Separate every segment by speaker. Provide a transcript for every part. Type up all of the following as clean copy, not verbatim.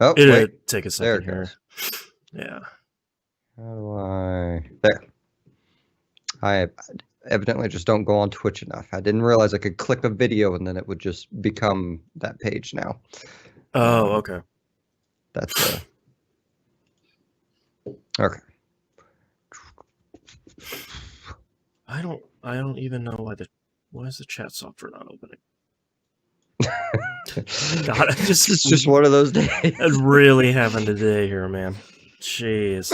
Speaker 1: Oh,
Speaker 2: It'll
Speaker 1: wait.
Speaker 2: take a
Speaker 1: There
Speaker 2: second
Speaker 1: it
Speaker 2: here.
Speaker 1: goes.
Speaker 2: Yeah.
Speaker 1: How do I... There. I evidently just don't go on Twitch enough. I didn't realize I could click a video and then it would just become that page now.
Speaker 2: Oh, okay.
Speaker 1: That's okay.
Speaker 2: I don't even know why is the chat software not opening? God, I
Speaker 1: It's just one of those days.
Speaker 2: really having a day here, man. Jeez.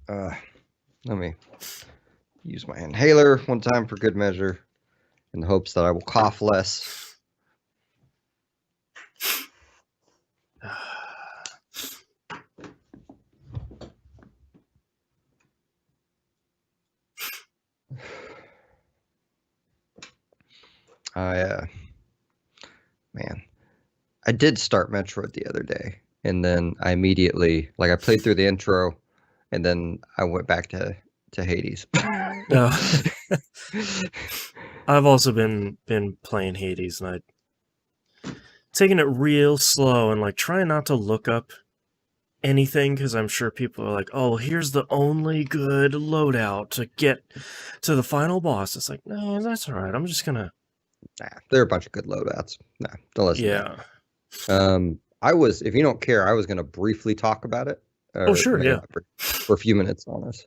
Speaker 1: Let me use my inhaler one time for good measure in the hopes that I will cough less. Man, I did start Metroid the other day, and then I immediately, like, I played through the intro, and then I went back to Hades.
Speaker 2: I've also been playing Hades, and I taking it real slow and like trying not to look up anything because I'm sure people are like, "Oh, here's the only good loadout to get to the final boss." It's like, no, that's all right. I'm just gonna.
Speaker 1: Nah, there are a bunch of good loadouts. Nah, don't listen to
Speaker 2: Yeah.
Speaker 1: that. I was, if you don't care, I was going to briefly talk about it,
Speaker 2: Oh,
Speaker 1: or
Speaker 2: sure.
Speaker 1: maybe
Speaker 2: Yeah.
Speaker 1: not for a few minutes on this.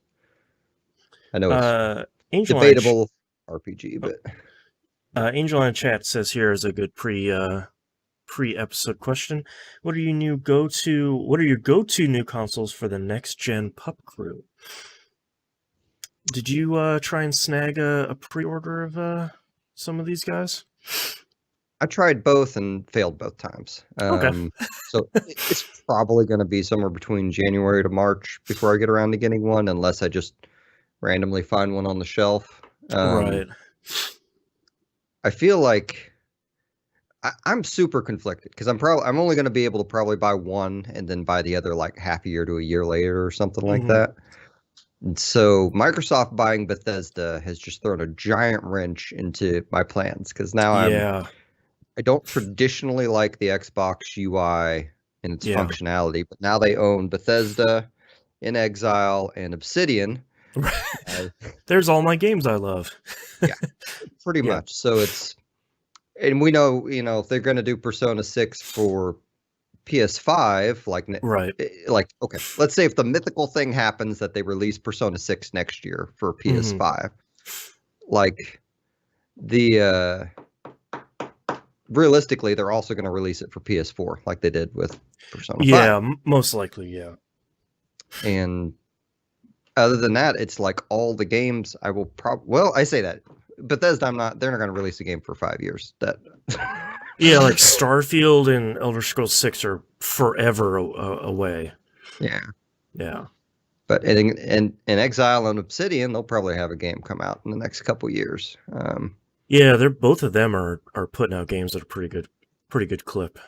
Speaker 1: I know it's
Speaker 2: Angel Line.
Speaker 1: debatable RPG, but
Speaker 2: Angel Line chat says here is a good pre-episode question. What are your go-to new consoles for the next gen PUP crew? Did you try and snag a pre-order of some of these guys?
Speaker 1: I tried both and failed both times.
Speaker 2: Okay.
Speaker 1: So it's probably going to be somewhere between January to March before I get around to getting one, unless I just randomly find one on the shelf.
Speaker 2: Right.
Speaker 1: I feel like I'm super conflicted because I'm only going to be able to probably buy one and then buy the other like half a year to a year later or something like
Speaker 2: Mm-hmm.
Speaker 1: that. And so Microsoft buying Bethesda has just thrown a giant wrench into my plans because now
Speaker 2: Yeah.
Speaker 1: I don't traditionally like the Xbox UI and its
Speaker 2: Yeah.
Speaker 1: functionality, but now they own Bethesda, In Exile, and Obsidian.
Speaker 2: There's all my games I love.
Speaker 1: Yeah, pretty
Speaker 2: Yeah.
Speaker 1: much. So and we know, if they're going to do Persona 6 for PS5,
Speaker 2: Right.
Speaker 1: okay, let's say if the mythical thing happens that they release Persona 6 next year for
Speaker 2: Mm-hmm.
Speaker 1: PS5, like the realistically, they're also going to release it for PS4, like they did with Persona 5.
Speaker 2: Yeah, most likely, yeah.
Speaker 1: And other than that, it's like all the games I will probably. Well, I say that Bethesda, they're not going to release a game for 5 years. That.
Speaker 2: Yeah, like Starfield and Elder Scrolls 6 are forever away.
Speaker 1: Yeah.
Speaker 2: Yeah.
Speaker 1: But in Exile and Obsidian, they'll probably have a game come out in the next couple years.
Speaker 2: Yeah, they're both of them are putting out games at a pretty good clip.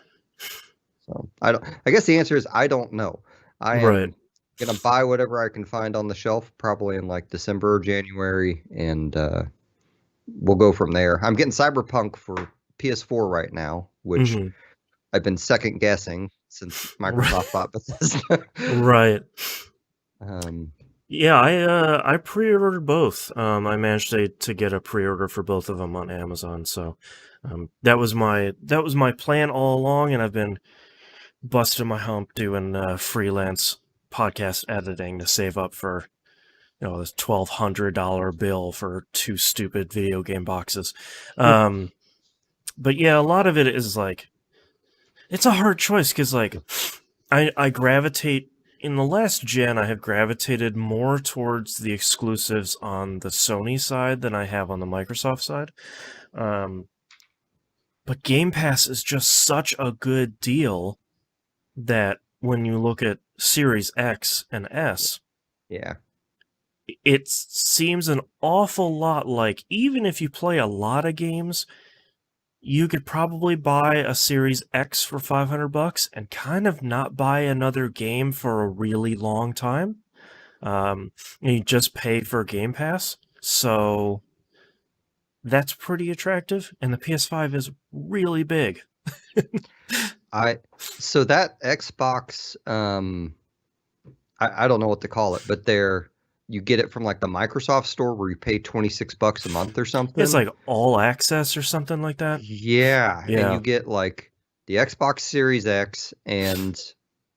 Speaker 1: So I guess the answer is I don't know. I
Speaker 2: Right.
Speaker 1: am gonna buy whatever I can find on the shelf, probably in like December or January, and we'll go from there. I'm getting Cyberpunk for PS4 right now, which
Speaker 2: Mm-hmm.
Speaker 1: I've been second guessing since Microsoft bought Bethesda.
Speaker 2: Right.
Speaker 1: um,
Speaker 2: Yeah, I pre-ordered both. I managed to get a pre-order for both of them on Amazon, so that was my plan all along, and I've been busting my hump doing freelance podcast editing to save up for this $1,200 bill for two stupid video game boxes. But yeah, a lot of it is like it's a hard choice because like I gravitate in the last gen. I have gravitated more towards the exclusives on the Sony side than I have on the Microsoft side. Um, but Game Pass is just such a good deal that when you look at Series X and S,
Speaker 1: yeah,
Speaker 2: it seems an awful lot like even if you play a lot of games, you could probably buy a Series X for $500 and kind of not buy another game for a really long time. And you just pay for Game Pass, so that's pretty attractive. And the PS5 is really big.
Speaker 1: So that Xbox, I don't know what to call it, but you get it from like the Microsoft store where you pay $26 a month or
Speaker 2: It's
Speaker 1: something.
Speaker 2: like all access or something like that.
Speaker 1: Yeah, and
Speaker 2: Yeah.
Speaker 1: you get like the Xbox Series X and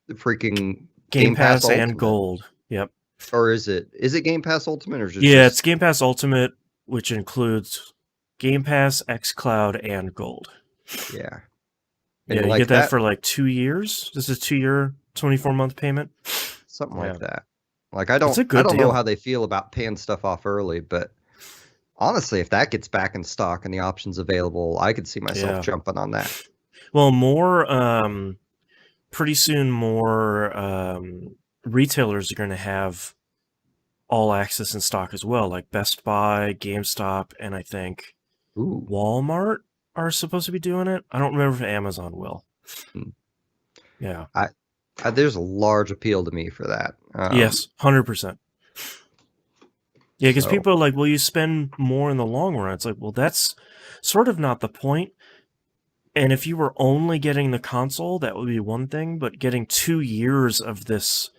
Speaker 1: the freaking
Speaker 2: Game
Speaker 1: Game Pass
Speaker 2: Pass and
Speaker 1: Ultimate.
Speaker 2: Gold. Yep.
Speaker 1: Or is it Game Pass Ultimate or is it
Speaker 2: Yeah, it's
Speaker 1: just
Speaker 2: Game Pass Ultimate, which includes Game Pass, xCloud, and Gold.
Speaker 1: yeah. And
Speaker 2: Yeah, you get
Speaker 1: like
Speaker 2: that
Speaker 1: that
Speaker 2: for like 2 years. This is 2-year, 24-month payment.
Speaker 1: something
Speaker 2: Yeah.
Speaker 1: like that. Like
Speaker 2: It's a
Speaker 1: I
Speaker 2: good
Speaker 1: don't know
Speaker 2: deal.
Speaker 1: how they feel about paying stuff off early, but honestly, if that gets back in stock and the options available, I could see myself
Speaker 2: Yeah.
Speaker 1: jumping on that.
Speaker 2: Well, pretty soon more retailers are going to have all access in stock as well, like Best Buy, GameStop, and I think
Speaker 1: Ooh.
Speaker 2: Walmart are supposed to be doing it. I don't remember if Amazon will.
Speaker 1: Hmm.
Speaker 2: Yeah.
Speaker 1: There's a large appeal to me for that.
Speaker 2: Yes, 100%. Yeah, because
Speaker 1: So
Speaker 2: people are like, well, you spend more in the long run. It's like, well, that's sort of not the point. And if you were only getting the console, that would be one thing, but getting 2 years of this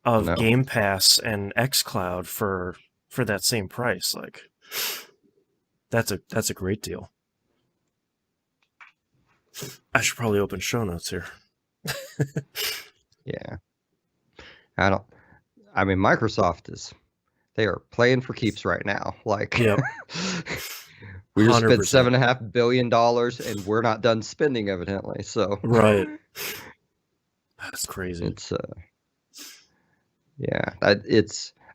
Speaker 2: of
Speaker 1: no,
Speaker 2: Game Pass and xCloud for that same price, like that's a great deal. I should probably open show notes here.
Speaker 1: yeah, I don't. I mean, they are playing for keeps right now. Like,
Speaker 2: Yep,
Speaker 1: we just spent
Speaker 2: 100%.
Speaker 1: $7.5 billion and we're not done spending, evidently. So,
Speaker 2: Right. That's crazy.
Speaker 1: it's yeah,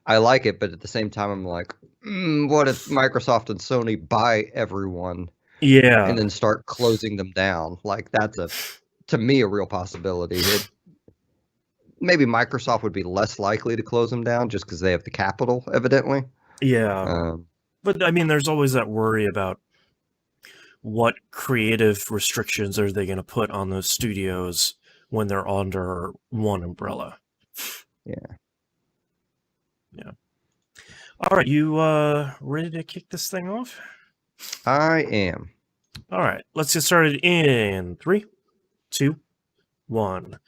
Speaker 1: I like it, but at the same time, I'm like, what if Microsoft and Sony buy everyone and
Speaker 2: Yeah.
Speaker 1: then start closing them down? Like, that's to me a real possibility. Maybe Microsoft would be less likely to close them down just because they have the capital, evidently.
Speaker 2: Yeah.
Speaker 1: Um,
Speaker 2: But I mean, there's always that worry about what creative restrictions are they going to put on those studios when they're under one umbrella.
Speaker 1: yeah.
Speaker 2: Yeah. All right, you ready to kick this thing off?
Speaker 1: I am.
Speaker 2: All right, let's get started in 3, 2, 1.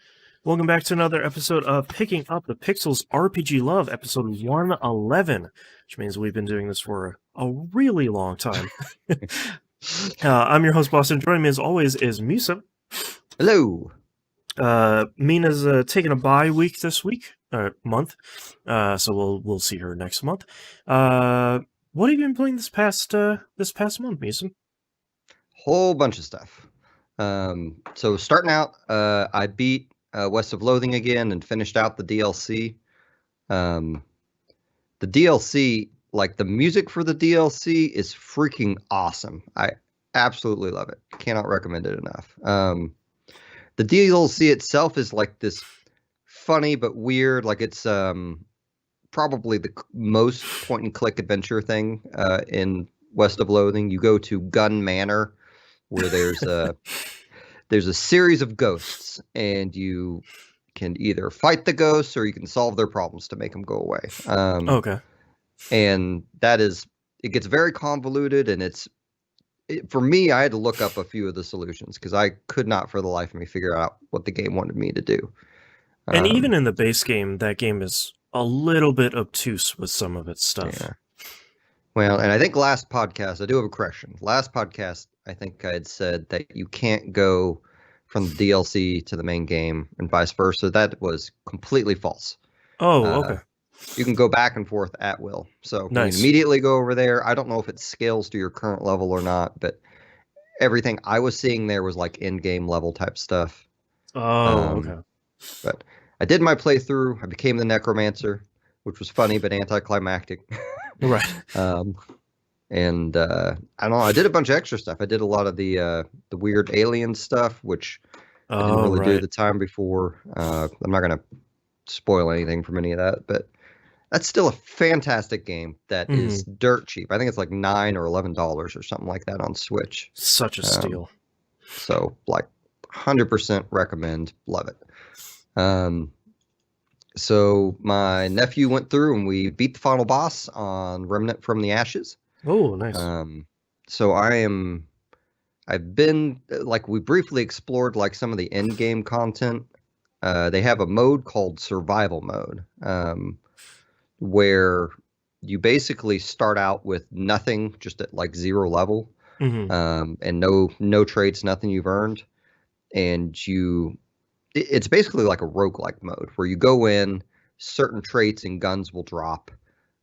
Speaker 2: Welcome back to another episode of Picking Up the Pixels RPG Love, episode 111, which means we've been doing this for a really long time. I'm your host, Boston. Joining me as always is Misa.
Speaker 1: Hello.
Speaker 2: Mina's taking a bye week this month, so we'll see her next month. What have you been playing this past month, Misa?
Speaker 1: Whole bunch of stuff. So starting out, I beat West of Loathing again and finished out the DLC. The DLC, like the music for the DLC, is freaking awesome. I absolutely love it. Cannot recommend it enough. The DLC itself is like this funny but weird. Like it's probably the most point and click adventure thing in West of Loathing. You go to Gun Manor, where there's a series of ghosts, and you can either fight the ghosts or you can solve their problems to make them go away.
Speaker 2: Okay.
Speaker 1: And it gets very convoluted, and for me, I had to look up a few of the solutions because I could not for the life of me figure out what the game wanted me to do.
Speaker 2: And even in the base game, that game is a little bit obtuse with some of its stuff.
Speaker 1: Yeah. Well, and I think last podcast, I do have a correction. Last podcast, I think I had said that you can't go from the DLC to the main game and vice versa. That was completely false.
Speaker 2: Oh, okay.
Speaker 1: You can go back and forth at will. So
Speaker 2: Nice.
Speaker 1: you can immediately go over there. I don't know if it scales to your current level or not, but everything I was seeing there was like in-game level type stuff.
Speaker 2: Oh, okay.
Speaker 1: But I did my playthrough. I became the Necromancer, which was funny but anticlimactic.
Speaker 2: Right.
Speaker 1: And I don't know. I did a bunch of extra stuff. I did a lot of the weird alien stuff, which I didn't really do at the time before. I'm not going to spoil anything from any of that, but that's still a fantastic game that is dirt cheap. I think it's like $9 or $11 or something like that on Switch.
Speaker 2: Such a steal.
Speaker 1: So like 100% recommend. Love it. So my nephew went through and we beat the final boss on Remnant from the Ashes.
Speaker 2: Oh, nice.
Speaker 1: So I am I've been like we briefly explored like some of the end game content. They have a mode called survival mode, where you basically start out with nothing, just at like 0 level,
Speaker 2: Hmm.
Speaker 1: and no traits, nothing you've earned, and it's basically like a roguelike mode where you go in, certain traits and guns will drop.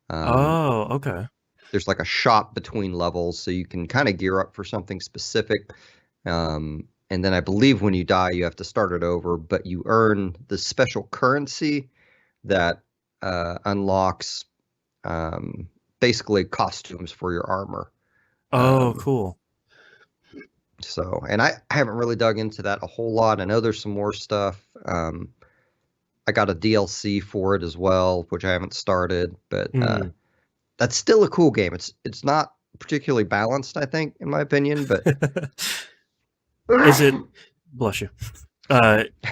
Speaker 1: Um,
Speaker 2: Oh, okay.
Speaker 1: there's like a shop between levels, so you can kind of gear up for something specific. And then I believe when you die, you have to start it over, but you earn the special currency that unlocks basically costumes for your armor.
Speaker 2: Oh,
Speaker 1: Um,
Speaker 2: cool.
Speaker 1: so, and I haven't really dug into that a whole lot. I know there's some more stuff. I got a DLC for it as well, which I haven't started, but
Speaker 2: Hmm.
Speaker 1: that's still a cool game. It's not particularly balanced, I think, in my opinion, but
Speaker 2: Is it, bless you,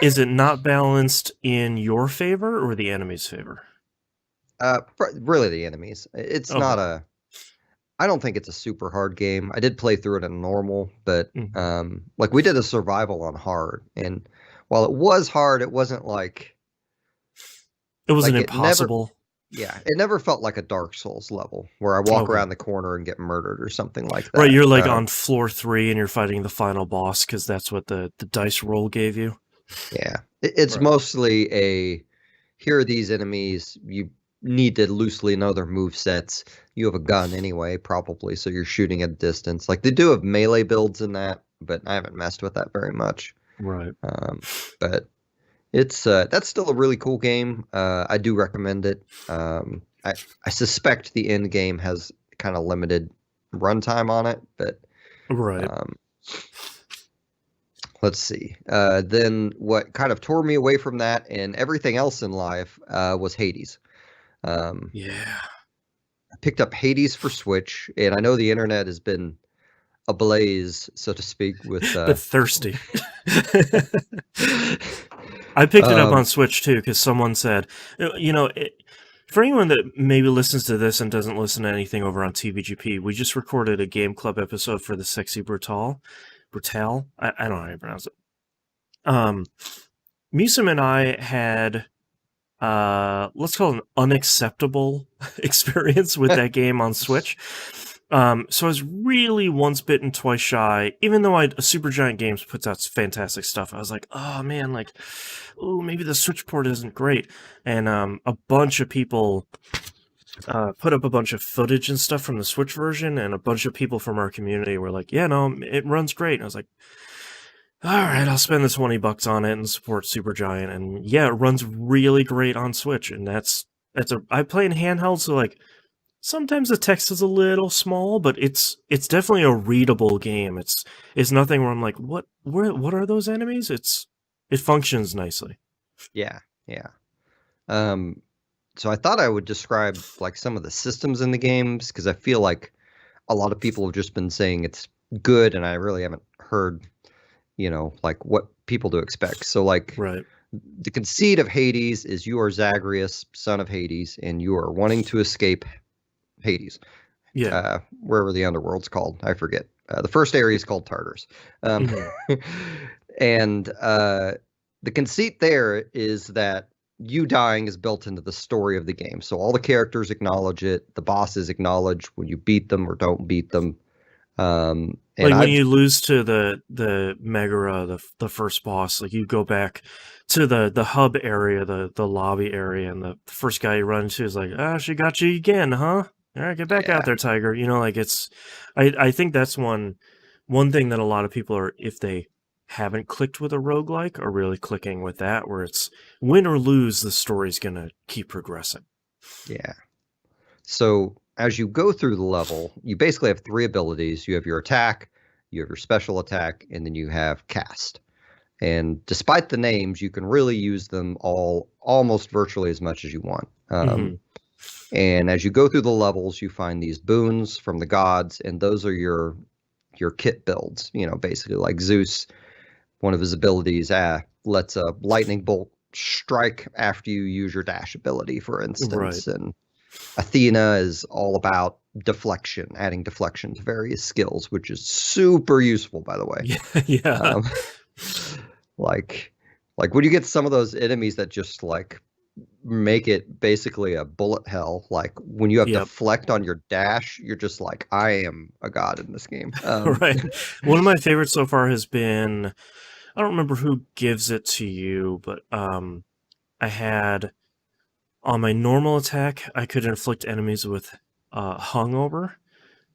Speaker 2: is it not balanced in your favor or the enemy's favor?
Speaker 1: really the enemies. It's
Speaker 2: Okay.
Speaker 1: not a. I don't think it's a super hard game. I did play through it in normal, but
Speaker 2: Mhm.
Speaker 1: like we did a survival on hard, and while it was hard, it wasn't
Speaker 2: It wasn't
Speaker 1: like it never.
Speaker 2: impossible.
Speaker 1: Yeah, it never felt like a Dark Souls level where I walk
Speaker 2: Okay.
Speaker 1: around the corner and get murdered or something like
Speaker 2: Right,
Speaker 1: that.
Speaker 2: you're like on floor 3 and you're fighting the final boss because that's what the dice roll gave you.
Speaker 1: Yeah, it's
Speaker 2: Right.
Speaker 1: mostly a here are these enemies. You need to loosely know their move sets. You have a gun anyway, probably, so you're shooting at a distance. Like they do have melee builds in that, but I haven't messed with that very much.
Speaker 2: Right.
Speaker 1: Um, but it's that's still a really cool game. I do recommend it. I suspect the end game has kind of limited runtime on it, but
Speaker 2: Right.
Speaker 1: um, let's see. Then what kind of tore me away from that and everything else in life was Hades. Um,
Speaker 2: Yeah.
Speaker 1: I picked up Hades for Switch, and I know the internet has been ablaze, so to speak, with
Speaker 2: But thirsty. I picked it up on
Speaker 1: um,
Speaker 2: Switch too because someone said, for anyone that maybe listens to this and doesn't listen to anything over on TVGP, we just recorded a Game Club episode for the Sexy Brutal. Brutal? I don't know how to pronounce it. Musum and I had, let's call it an unacceptable experience with that game on Switch. So I was really once bitten, twice shy. Even though Supergiant Games puts out fantastic stuff, I was like, oh man, like, oh, maybe the Switch port isn't great. And a bunch of people put up a bunch of footage and stuff from the Switch version, and a bunch of people from our community were like, yeah, no, it runs great. And I was like, all right, I'll spend the $20 on it and support Supergiant. And yeah, it runs really great on Switch. And I play in handheld, so like, sometimes the text is a little small, but it's definitely a readable game. It's nothing where I'm like, what are those enemies? It functions nicely.
Speaker 1: yeah, yeah. Um, so I thought I would describe like some of the systems in the games because I feel like a lot of people have just been saying it's good, and I really haven't heard, like what people to expect. So like
Speaker 2: Right.
Speaker 1: the conceit of Hades is you are Zagreus, son of Hades, and you are wanting to escape Hades,
Speaker 2: Yeah.
Speaker 1: wherever the underworld's called. I forget. The first area is called Tartarus.
Speaker 2: Hmm.
Speaker 1: And the conceit there is that you dying is built into the story of the game. So all the characters acknowledge it. The bosses acknowledge when you beat them or don't beat them. And
Speaker 2: Like when
Speaker 1: I've
Speaker 2: you lose to the Megara, the first boss, like you go back to the hub area, the lobby area, and the first guy you run into is like, ah, she got you again, huh? All right, get back out
Speaker 1: yeah,
Speaker 2: there, Tiger. Like I think that's one thing that a lot of people are, if they haven't clicked with a roguelike, are really clicking with that, where it's win or lose, the story's gonna keep progressing.
Speaker 1: yeah. So as you go through the level, you basically have 3 abilities. You have your attack, you have your special attack, and then you have cast. And despite the names, you can really use them all almost virtually as much as you want.
Speaker 2: Hmm.
Speaker 1: And as you go through the levels, you find these boons from the gods, and those are your kit builds. Basically like Zeus, one of his abilities lets a lightning bolt strike after you use your dash ability, for
Speaker 2: Right.
Speaker 1: instance. And Athena is all about deflection, adding deflection to various skills, which is super useful, by the way.
Speaker 2: Yeah.
Speaker 1: Um, like when you get some of those enemies that just like make it basically a bullet hell, like when you have
Speaker 2: Yep.
Speaker 1: deflect on your dash, you're just like, I am a god in this game.
Speaker 2: Right. One of my favorites so far has been, I don't remember who gives it to you, but I had on my normal attack, I could inflict enemies with hungover,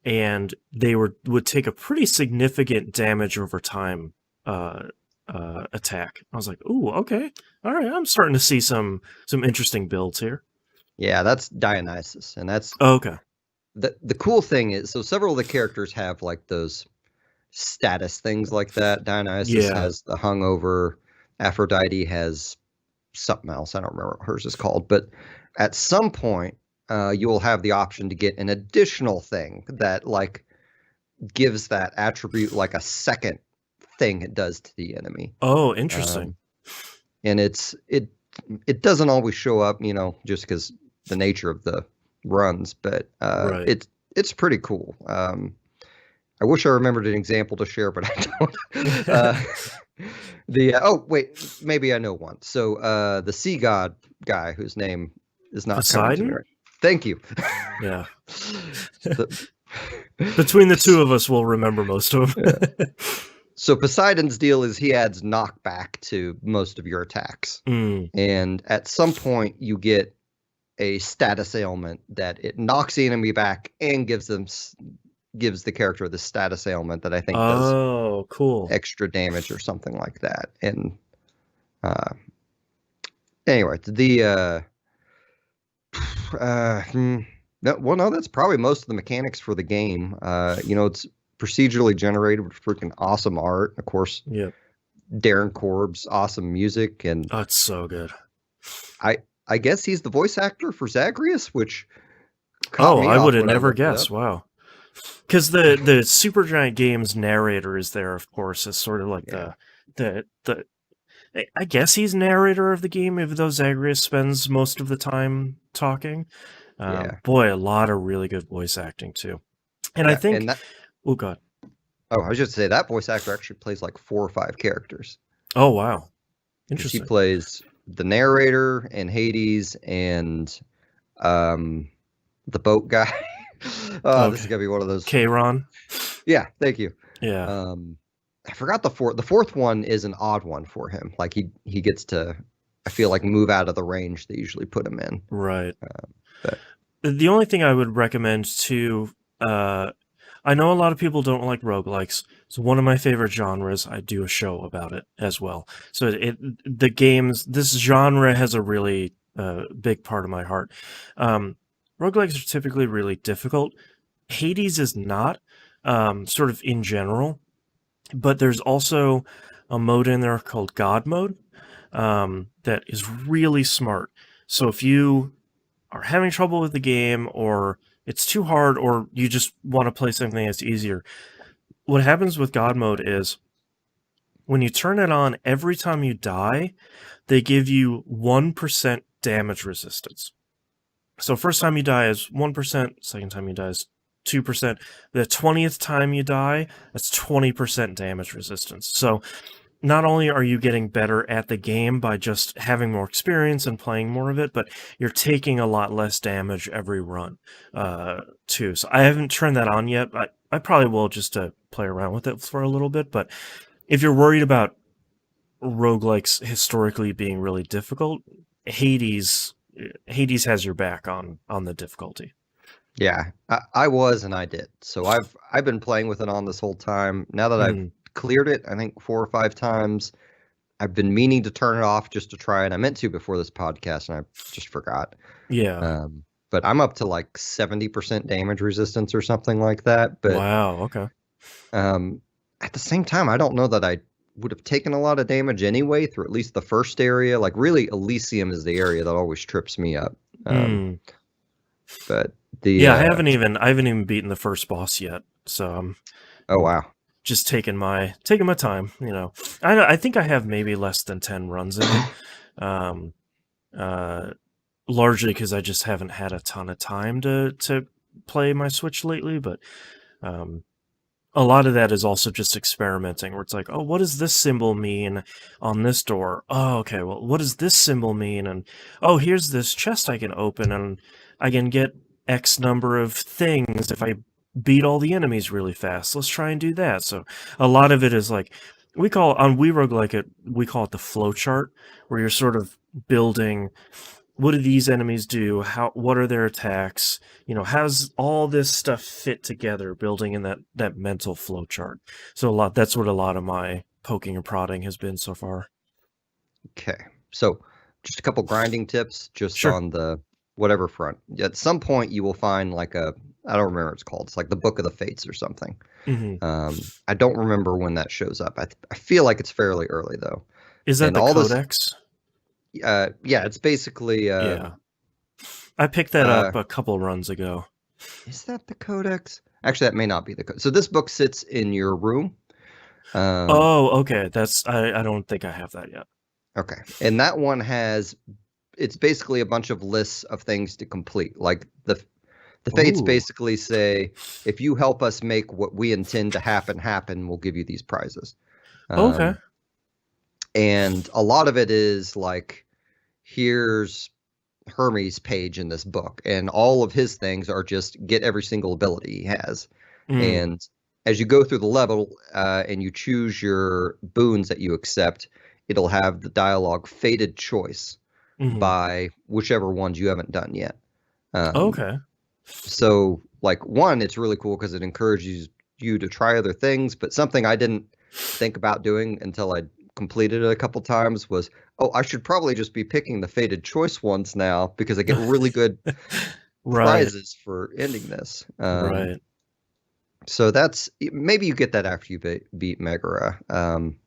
Speaker 2: and they would take a pretty significant damage over time attack. I was like, ooh, okay, all right, I'm starting to see some interesting builds here.
Speaker 1: Yeah, that's Dionysus, and that's
Speaker 2: Okay.
Speaker 1: the cool thing is, so several of the characters have like those status things like that. Dionysus
Speaker 2: Yeah.
Speaker 1: has the hungover. Aphrodite has something else. I don't remember what hers is called, but at some point, you will have the option to get an additional thing that like gives that attribute like a second thing it does to the enemy.
Speaker 2: Oh, interesting.
Speaker 1: And it doesn't always show up, you know, just because the nature of the runs, but
Speaker 2: Right.
Speaker 1: it's pretty cool. I wish I remembered an example to share, but I don't. Oh wait, maybe I know one. So the sea god guy whose name is not coming to me
Speaker 2: Poseidon?
Speaker 1: right. Thank you.
Speaker 2: Yeah.
Speaker 1: The-
Speaker 2: Between the two of us, we'll remember most of them.
Speaker 1: So Poseidon's deal is he adds knockback to most of your attacks. And at some point you get a status ailment that it knocks the enemy back and gives the character the status ailment that I think does
Speaker 2: cool.
Speaker 1: extra damage or something like that. And anyway, no, that's probably most of the mechanics for the game. You know, it's procedurally generated with freaking awesome art. Of course,
Speaker 2: Yep.
Speaker 1: Darren Korb's awesome music, and
Speaker 2: Oh, it's so good.
Speaker 1: I guess he's the voice actor for Zagreus, which
Speaker 2: I would have never guessed. Wow. Because the Supergiant Games narrator is there, of course, as sort of like the I guess he's narrator of the game, even though Zagreus spends most of the time talking. Boy, a lot of really good voice acting too. And I think oh god.
Speaker 1: Oh, I was just say that voice actor actually plays like 4 or 5 characters.
Speaker 2: Oh wow. Interesting.
Speaker 1: He plays the narrator and Hades and the boat guy. This is gonna be one of those.
Speaker 2: Kayron.
Speaker 1: Yeah, thank you.
Speaker 2: Yeah.
Speaker 1: I forgot the fourth. The fourth one is an odd one for him. Like he gets to, I feel like, move out of the range they usually put him in.
Speaker 2: Right. The only thing I would recommend to, I know a lot of people don't like roguelikes. It's one of my favorite genres. I do a show about it as well. So this genre has a really big part of my heart. Roguelikes are typically really difficult. Hades is not, sort of in general, but there's also a mode in there called God mode that is really smart. So if you are having trouble with the game, or it's too hard, or you just want to play something that's easier, what happens with God mode is when you turn it on, every time you die, they give you 1% damage resistance. So first time you die is 1%, second time you die is 2%. The 20th time you die, that's 20% damage resistance. So not only are you getting better at the game by just having more experience and playing more of it, but you're taking a lot less damage every run, too. So I haven't turned that on yet. I probably will, just to play around with it for a little bit. But if you're worried about roguelikes historically being really difficult, Hades has your back on the difficulty.
Speaker 1: Yeah, I was, and I did. So I've been playing with it on this whole time. Now that I've cleared it, I think 4 or 5 times. I've been meaning to turn it off just to try it. I meant to before this podcast, and I just forgot.
Speaker 2: Yeah.
Speaker 1: But I'm up to like 70% damage resistance or something like that. But
Speaker 2: wow. Okay.
Speaker 1: At the same time, I don't know that I would have taken a lot of damage anyway through at least the first area. Like really, Elysium is the area that always trips me up. But
Speaker 2: I haven't even beaten the first boss yet. So
Speaker 1: oh wow.
Speaker 2: Just taking my time, you know. I think I have maybe less than 10 runs in it. Largely because I just haven't had a ton of time to play my Switch lately, but a lot of that is also just experimenting, where it's like, oh, what does this symbol mean on this door? Oh, okay, well, what does this symbol mean? And oh, here's this chest I can open, and I can get X number of things if I beat all the enemies really fast. Let's try and do that. So a lot of it is like, we call on we call it the flow chart, where you're sort of building, what do these enemies do? What are their attacks? How does all this stuff fit together, building in that mental flow chart? So that's what a lot of my poking and prodding has been so far.
Speaker 1: Okay. So just a couple grinding tips just
Speaker 2: Sure.
Speaker 1: on the whatever front. At some point you will find like I don't remember what it's called. It's like the Book of the Fates or something.
Speaker 2: Mm-hmm.
Speaker 1: I don't remember when that shows up. I feel like it's fairly early though.
Speaker 2: Is that
Speaker 1: And
Speaker 2: the
Speaker 1: all
Speaker 2: codex?
Speaker 1: yeah, it's basically
Speaker 2: Yeah. I picked that up a couple runs ago.
Speaker 1: Is that the codex? Actually, that may not be the codex. So this book sits in your room.
Speaker 2: Oh, okay. I don't think I have that yet.
Speaker 1: Okay. And that one it's basically a bunch of lists of things to complete. Like the fates basically say, if you help us make what we intend to happen, we'll give you these prizes.
Speaker 2: Okay.
Speaker 1: And a lot of it is like, here's Hermes' page in this book, and all of his things are just get every single ability he has. And as you go through the level and you choose your boons that you accept, it'll have the dialogue fated choice by whichever ones you haven't done yet.
Speaker 2: Okay.
Speaker 1: So like one, it's really cool because it encourages you to try other things, but something I didn't think about doing until I completed it a couple times was, oh, I should probably just be picking the fated choice ones now because I get really good prizes for ending this.
Speaker 2: Right.
Speaker 1: So that's, maybe you get that after you beat Megara. I'm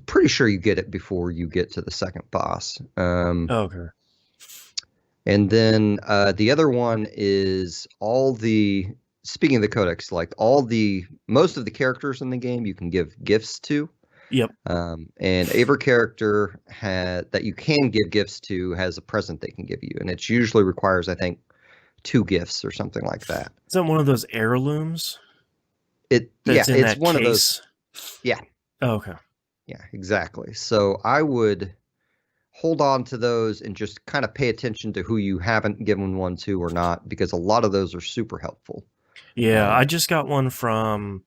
Speaker 1: pretty sure you get it before you get to the second boss.
Speaker 2: Okay.
Speaker 1: And then the other one is speaking of the codex, like most of the characters in the game you can give gifts to.
Speaker 2: Yep.
Speaker 1: And every character that you can give gifts to has a present they can give you, and it usually requires, I think, 2 gifts or something like that.
Speaker 2: Is that one of those heirlooms?
Speaker 1: It's one of those. Yeah.
Speaker 2: Oh, okay.
Speaker 1: Yeah, exactly. So I would hold on to those and just kind of pay attention to who you haven't given one to or not, because a lot of those are super helpful.
Speaker 2: Yeah, I just got one from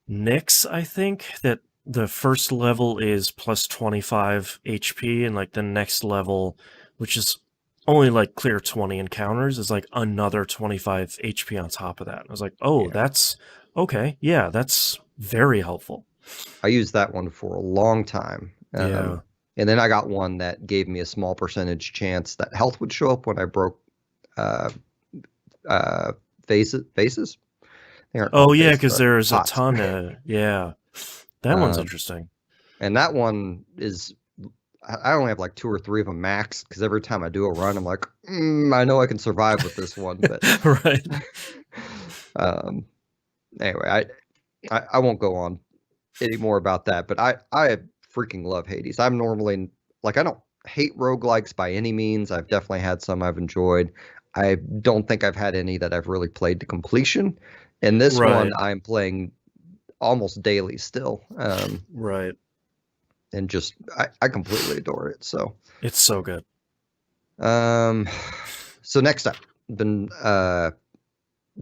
Speaker 2: Nyx, I think, that the first level is plus 25 HP, and like the next level, which is only like clear 20 encounters, is like another 25 HP on top of that. I was like, oh, yeah. That's okay. Yeah, that's very helpful.
Speaker 1: I used that one for a long time.
Speaker 2: Yeah.
Speaker 1: And then I got one that gave me a small percentage chance that health would show up when I broke faces.
Speaker 2: Oh, yeah, because there's a ton of, yeah. That one's interesting.
Speaker 1: And that one is, I only have like 2 or 3 of them max, because every time I do a run, I'm like, I know I can survive with this one. But
Speaker 2: right.
Speaker 1: Anyway, I won't go on any more about that, but I freaking love Hades. I'm normally, like, I don't hate roguelikes by any means. I've definitely had some I've enjoyed. I don't think I've had any that I've really played to completion. And this one I'm playing almost daily still.
Speaker 2: Right.
Speaker 1: And just, I completely adore it. So
Speaker 2: it's so good.
Speaker 1: So next up, been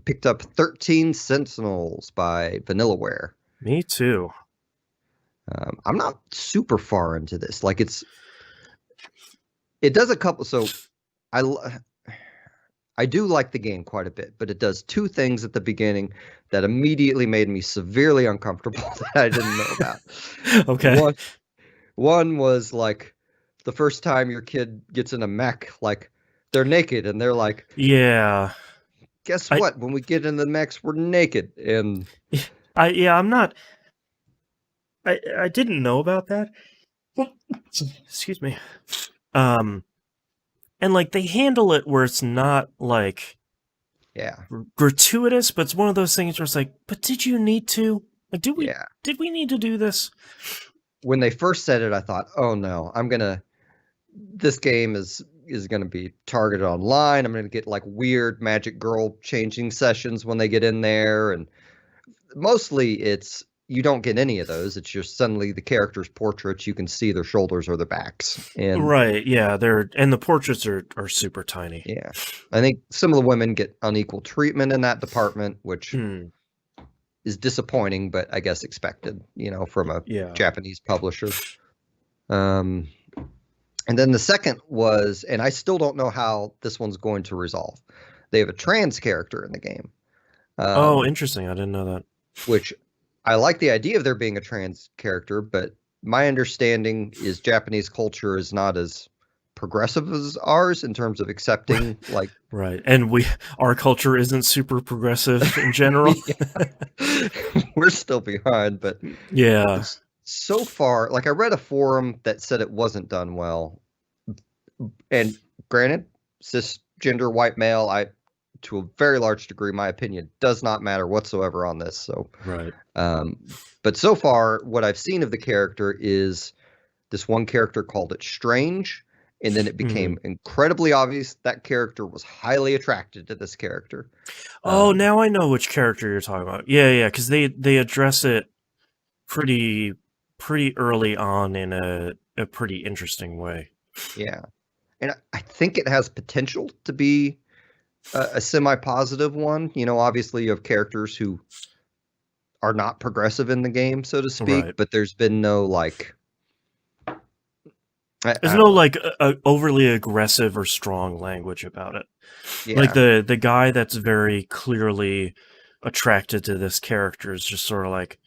Speaker 1: picked up 13 Sentinels by Vanillaware.
Speaker 2: Me too.
Speaker 1: I'm not super far into this. Like it does a couple. So I do like the game quite a bit, but it does 2 things at the beginning that immediately made me severely uncomfortable that I didn't know about.
Speaker 2: Okay.
Speaker 1: One was like the first time your kid gets in a mech, like they're naked and they're like,
Speaker 2: yeah.
Speaker 1: Guess what? When we get in the mechs, we're naked. And
Speaker 2: I'm not. I didn't know about that. Excuse me. And like they handle it where it's not like gratuitous, but it's one of those things where it's like, but did you need to? Like, did we need to do this?
Speaker 1: When they first said it, I thought, oh no, this game is is going to be targeted online. I'm going to get like weird magic girl changing sessions when they get in there, and mostly it's you don't get any of those. It's just suddenly the character's portraits. You can see their shoulders or their backs, and
Speaker 2: Right, yeah, the portraits are super tiny.
Speaker 1: yeah, I think some of the women get unequal treatment in that department, which is disappointing, but I guess expected, from a Japanese publisher. And then the second was, and I still don't know how this one's going to resolve. They have a trans character in the game.
Speaker 2: Oh, interesting. I didn't know that.
Speaker 1: Which I like the idea of there being a trans character, but my understanding is Japanese culture is not as progressive as ours in terms of accepting like
Speaker 2: right, and our culture isn't super progressive in general.
Speaker 1: We're still behind, but
Speaker 2: yeah,
Speaker 1: so far, like I read a forum that said it wasn't done well, and granted, cisgender white male, to a very large degree, my opinion does not matter whatsoever on this. So
Speaker 2: right.
Speaker 1: But so far, what I've seen of the character is this one character called it strange, and then it became incredibly obvious that character was highly attracted to this character.
Speaker 2: Oh, now I know which character you're talking about. Yeah, because they address it pretty early on in a pretty interesting way.
Speaker 1: Yeah, and I think it has potential to be a semi-positive one. Obviously you have characters who are not progressive in the game, so to speak,
Speaker 2: right.
Speaker 1: But there's been no like
Speaker 2: there's no like overly aggressive or strong language about it. Yeah. Like the guy that's very clearly attracted to this character is just sort of like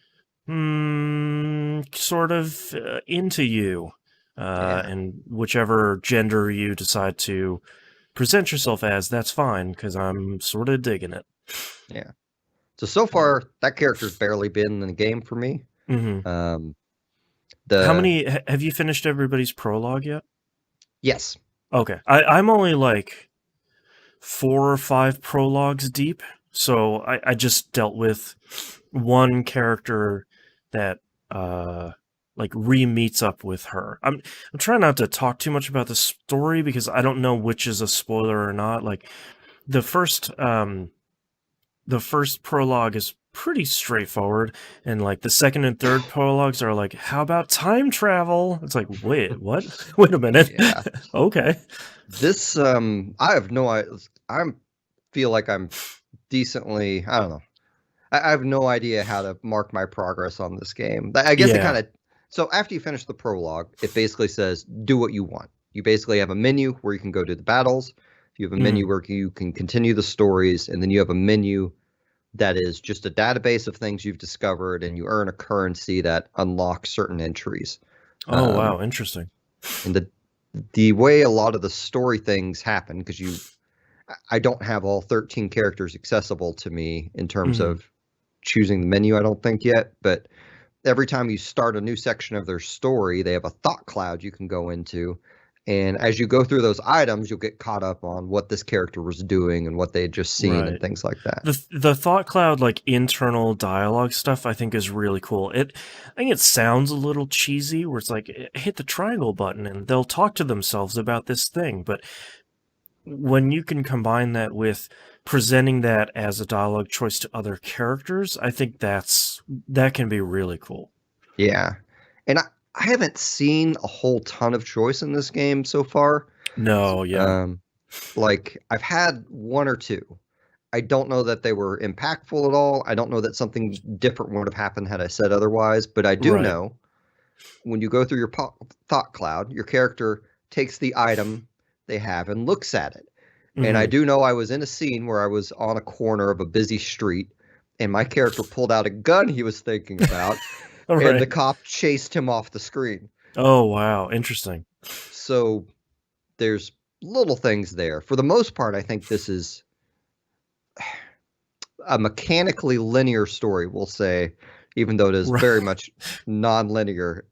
Speaker 2: sort of into you, and whichever gender you decide to present yourself as, that's fine, because I'm sort of digging it.
Speaker 1: Yeah. So far, that character's barely been in the game for me.
Speaker 2: How many have you finished everybody's prologue yet?
Speaker 1: Yes.
Speaker 2: Okay. I'm only like 4 or 5 prologues deep, so I just dealt with one character that like re-meets up with her. I'm trying not to talk too much about the story because I don't know which is a spoiler or not. Like the first prologue is pretty straightforward, and like the second and third prologues are like, how about time travel? It's like, wait, what? Wait a minute. Yeah. Okay.
Speaker 1: This I have no idea. I feel like I'm decently, I don't know. I have no idea how to mark my progress on this game. I guess it kind of, so after you finish the prologue, it basically says, do what you want. You basically have a menu where you can go to the battles. You have a menu where you can continue the stories, and then you have a menu that is just a database of things you've discovered, and you earn a currency that unlocks certain entries.
Speaker 2: Oh, wow. Interesting.
Speaker 1: And the way a lot of the story things happen, because I don't have all 13 characters accessible to me in terms of choosing the menu, I don't think yet, but every time you start a new section of their story, they have a thought cloud you can go into. And as you go through those items, you'll get caught up on what this character was doing and what they had just seen and things like that.
Speaker 2: The thought cloud, like internal dialogue stuff, I think is really cool. I think it sounds a little cheesy, where it's like, hit the triangle button and they'll talk to themselves about this thing. But when you can combine that with presenting that as a dialogue choice to other characters, I think that can be really cool.
Speaker 1: Yeah. And I haven't seen a whole ton of choice in this game so far.
Speaker 2: No, yeah.
Speaker 1: Like I've had 1 or 2. I don't know that they were impactful at all. I don't know that something different would have happened had I said otherwise, but I do know when you go through your thought cloud, your character takes the item they have and looks at it. And I do know I was in a scene where I was on a corner of a busy street, and my character pulled out a gun he was thinking about. And the cop chased him off the screen.
Speaker 2: Oh, wow. Interesting.
Speaker 1: So there's little things there. For the most part, I think this is a mechanically linear story, we'll say, even though it is very much non-linear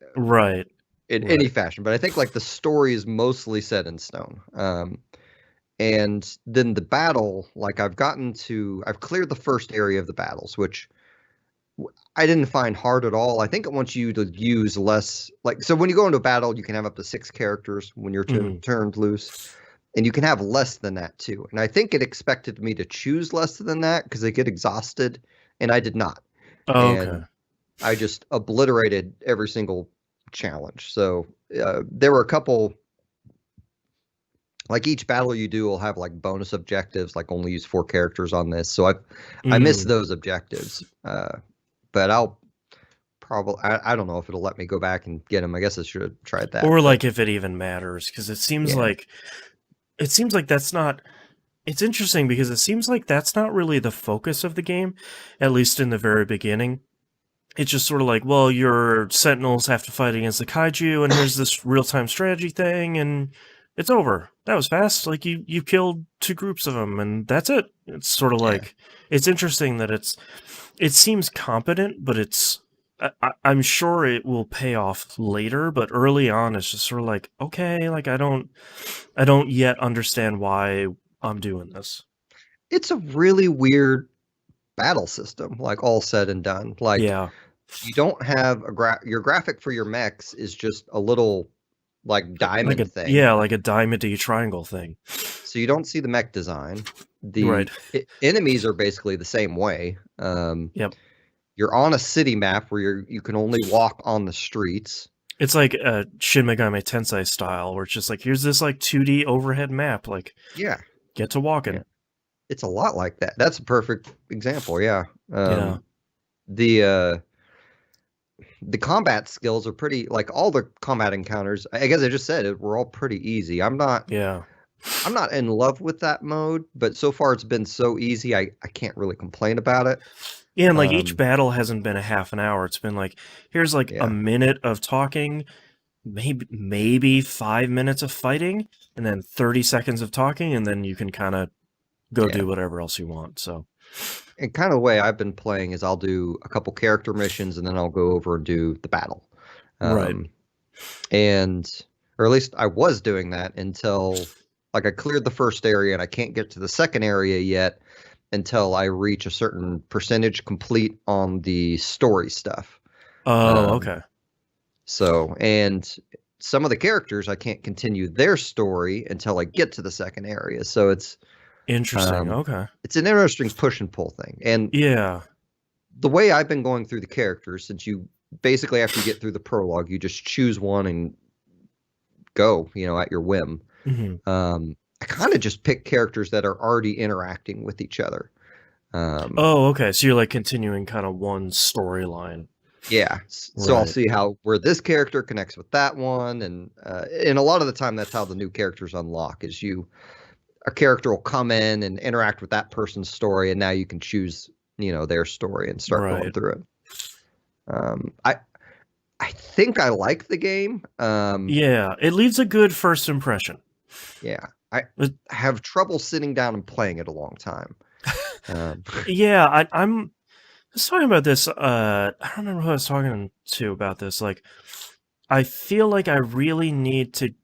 Speaker 1: in any fashion. But I think like the story is mostly set in stone. And then the battle, like I've cleared the first area of the battles, which I didn't find hard at all. I think it wants you to use less, like, so when you go into a battle, you can have up to 6 characters when you're turned loose. And you can have less than that too. And I think it expected me to choose less than that because they get exhausted, and I did not.
Speaker 2: Oh, okay.
Speaker 1: And I just obliterated every single challenge. So there were a couple, like each battle you do will have like bonus objectives, like only use 4 characters on this. So I missed those objectives. But I'll probably, I don't know if it'll let me go back and get them. I guess I should have tried that.
Speaker 2: Or like if it even matters, because it seems like that's not. It's interesting because it seems like that's not really the focus of the game, at least in the very beginning. It's just sort of like, well, your Sentinels have to fight against the kaiju, and here's this real-time strategy thing, and it's over. That was fast. Like, you killed 2 groups of them, and that's it. It's sort of like, it's interesting that it seems competent, but I'm sure it will pay off later, but early on, it's just sort of like, okay, like, I don't yet understand why I'm doing this.
Speaker 1: It's a really weird battle system, like all said and done. Like, you don't have your graphic for your mechs is just a little like diamond thing.
Speaker 2: Yeah, like a diamond-y triangle thing.
Speaker 1: So you don't see the mech design. The enemies are basically the same way.
Speaker 2: Yep.
Speaker 1: You're on a city map where you can only walk on the streets.
Speaker 2: It's like a Shin Megami Tensei style, where it's just like, here's this like 2D overhead map. Like, get to walking.
Speaker 1: Yeah. It's a lot like that. That's a perfect example. Yeah. The combat skills are pretty, like all the combat encounters, I guess I just said it, were all pretty easy. I'm not in love with that mode, but so far it's been so easy, I can't really complain about it.
Speaker 2: Yeah, and like each battle hasn't been a half an hour. It's been like, here's like a minute of talking, maybe 5 minutes of fighting, and then 30 seconds of talking, and then you can kind of go do whatever else you want. So,
Speaker 1: and kind of the way I've been playing is I'll do a couple character missions and then I'll go over and do the battle. And, or at least I was doing that until like I cleared the first area and I can't get to the second area yet until I reach a certain percentage complete on the story stuff.
Speaker 2: Okay.
Speaker 1: So, and some of the characters, I can't continue their story until I get to the second area. So it's
Speaker 2: interesting. Okay.
Speaker 1: It's an interesting push and pull thing. And the way I've been going through the characters, since you basically, after you get through the prologue, you just choose one and go, at your whim. I kind of just pick characters that are already interacting with each other.
Speaker 2: Okay. So you're like continuing kind of one storyline.
Speaker 1: Yeah. So I'll see where this character connects with that one. And a lot of the time, that's how the new characters unlock is a character will come in and interact with that person's story. And now you can choose, their story and start going through it. I think I like the game.
Speaker 2: It leaves a good first impression.
Speaker 1: Yeah. I have trouble sitting down and playing it a long time.
Speaker 2: I'm was talking about this. I don't remember who I was talking to about this. Like, I feel like I really need to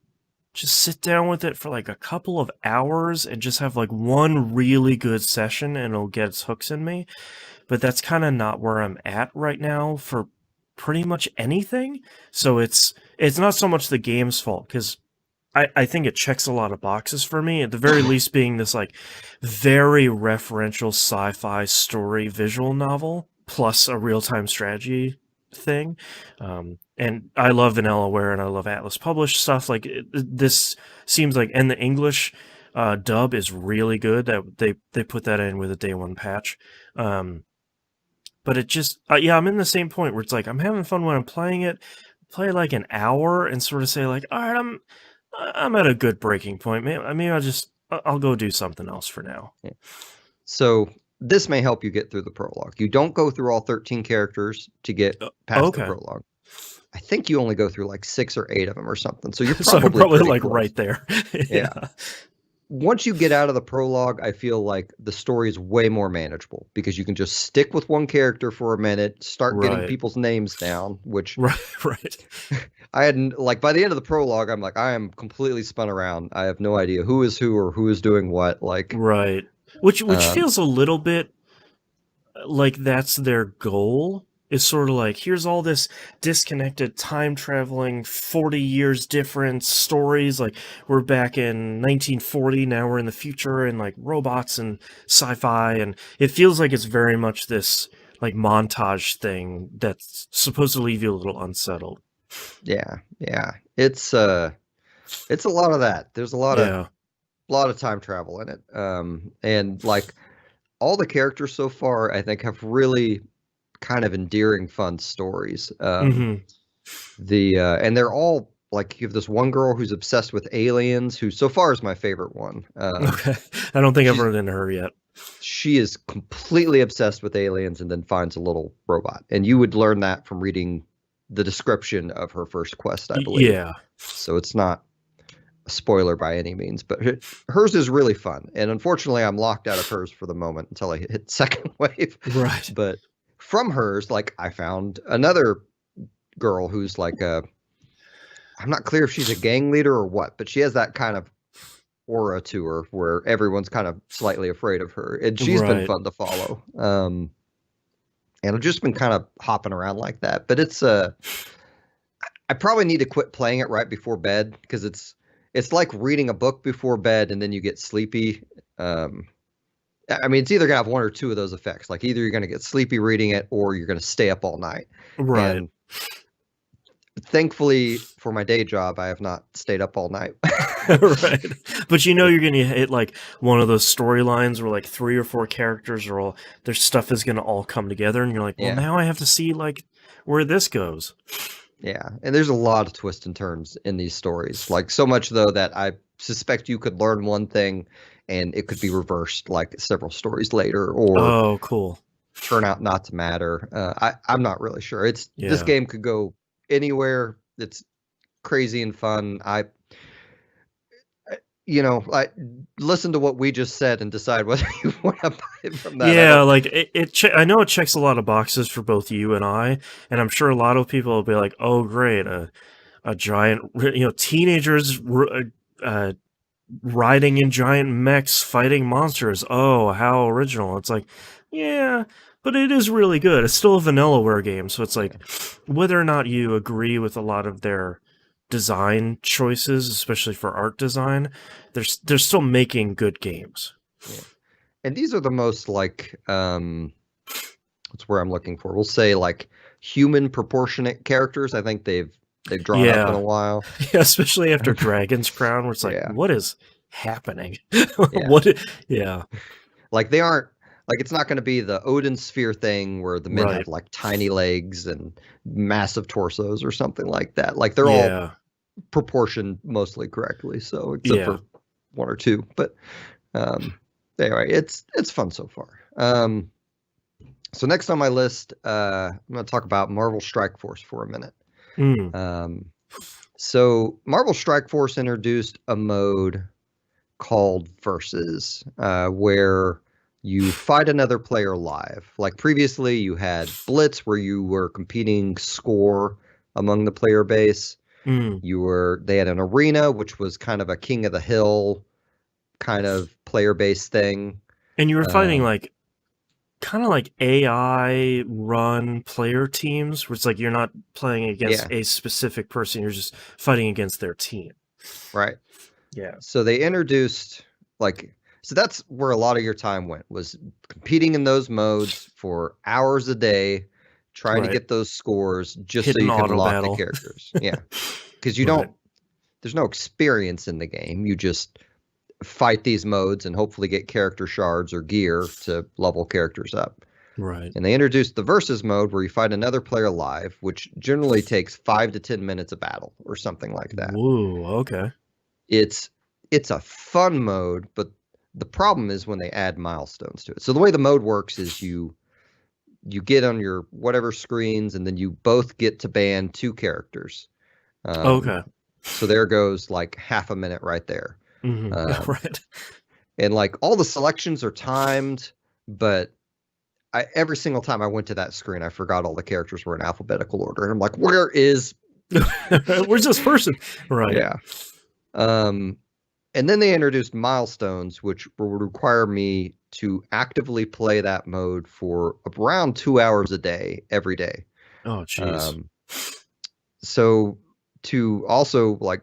Speaker 2: just sit down with it for like a couple of hours and just have like one really good session and it'll get its hooks in me. But that's kind of not where I'm at right now for pretty much anything. So it's not so much the game's fault, because I think it checks a lot of boxes for me, at the very least being this like very referential sci-fi story visual novel plus a real-time strategy thing. And I love Vanillaware and I love Atlas published stuff. Like this seems like, and the English dub is really good. That they put that in with a day one patch. But it just I'm in the same point where it's like I'm having fun when I'm playing it. Play like an hour and sort of say like, all right, I'm at a good breaking point. Maybe I'll go do something else for now.
Speaker 1: Yeah. So this may help you get through the prologue. You don't go through all 13 characters to get past the prologue. I think you only go through like 6 or 8 of them or something. So you're probably
Speaker 2: like
Speaker 1: close.
Speaker 2: Right there.
Speaker 1: Yeah. Once you get out of the prologue, I feel like the story is way more manageable because you can just stick with one character for a minute, start getting people's names down, which I had like by the end of the prologue, I'm like, I am completely spun around. I have no idea who is who or who is doing what. Like,
Speaker 2: which feels a little bit like that's their goal is sort of like, here's all this disconnected time traveling 40 years different stories, like we're back in 1940, now we're in the future, and like robots and sci-fi, and it feels like it's very much this like montage thing that's supposed to leave you a little unsettled.
Speaker 1: Yeah, it's a lot of that. There's a lot of time travel in it, and like all the characters so far, I think, have really kind of endearing, fun stories. And they're all like, you have this one girl who's obsessed with aliens, who so far is my favorite one.
Speaker 2: Okay, I don't think I've run into her yet.
Speaker 1: She is completely obsessed with aliens, and then finds a little robot, and you would learn that from reading the description of her first quest, I believe.
Speaker 2: Yeah.
Speaker 1: So it's not a spoiler by any means, but hers is really fun. And unfortunately, I'm locked out of hers for the moment until I hit second wave.
Speaker 2: Right.
Speaker 1: But from hers, like, I found another girl who's like I'm not clear if she's a gang leader or what, but she has that kind of aura to her where everyone's kind of slightly afraid of her. And she's been fun to follow. And I've just been kind of hopping around like that. But it's I probably need to quit playing it right before bed, because it's like reading a book before bed and then you get sleepy. I mean, it's either gonna have one or two of those effects. Like, either you're gonna get sleepy reading it, or you're gonna stay up all night.
Speaker 2: Right.
Speaker 1: And thankfully for my day job, I have not stayed up all night.
Speaker 2: Right. But you know you're gonna hit like one of those storylines where like 3 or 4 characters are all, their stuff is gonna all come together, and you're like, well, now I have to see like where this goes.
Speaker 1: Yeah, and there's a lot of twists and turns in these stories. Like, so much though that I suspect you could learn one thing and it could be reversed like several stories later, or
Speaker 2: cool,
Speaker 1: turn out not to matter. I'm not really sure. This game could go anywhere. It's crazy and fun. I listen to what we just said and decide whether you want to buy it from that.
Speaker 2: Yeah, like I know it checks a lot of boxes for both you and I, and I'm sure a lot of people will be like, "Oh, great, a giant, teenagers riding in giant mechs fighting monsters. Oh, how original!" It's like, yeah, but it is really good. It's still a Vanillaware game, so it's like, whether or not you agree with a lot of their design choices, especially for art design, they're still making good games.
Speaker 1: Yeah. And these are the most like what's where I'm looking for. We'll say like human proportionate characters. I think they've drawn up in a while.
Speaker 2: Yeah, especially after Dragon's Crown, where it's like, what is happening?
Speaker 1: Like, they aren't, like, it's not going to be the Odin sphere thing where the men have like tiny legs and massive torsos or something like that. Like, they're all proportioned mostly correctly. So except for one or two, but anyway, it's fun so far. So next on my list, I'm going to talk about Marvel Strike Force for a minute. So Marvel Strike Force introduced a mode called Versus, where you fight another player live. Like, previously you had Blitz, where you were competing score among the player base. They had an arena, which was kind of a King of the Hill kind of player base thing.
Speaker 2: And you were fighting like kind of like AI run player teams, where it's like you're not playing against a specific person, you're just fighting against their team.
Speaker 1: Right.
Speaker 2: Yeah.
Speaker 1: So they introduced so that's where a lot of your time went, was competing in those modes for hours a day, trying to get those scores just so you can unlock the characters. Yeah. Because there's no experience in the game. You just fight these modes and hopefully get character shards or gear to level characters up.
Speaker 2: Right.
Speaker 1: And they introduced the versus mode, where you fight another player live, which generally takes 5 to 10 minutes of battle or something like that.
Speaker 2: Ooh, okay.
Speaker 1: It's a fun mode, but the problem is when they add milestones to it. So the way the mode works is you get on your whatever screens, and then you both get to ban 2 characters.
Speaker 2: Okay.
Speaker 1: So there goes like half a minute right there.
Speaker 2: Right.
Speaker 1: And like, all the selections are timed, but every single time I went to that screen, I forgot all the characters were in alphabetical order. And I'm like, where's this person? Right. Yeah. And then they introduced milestones, which would require me to actively play that mode for around 2 hours a day, every day.
Speaker 2: Oh, jeez.
Speaker 1: So to also like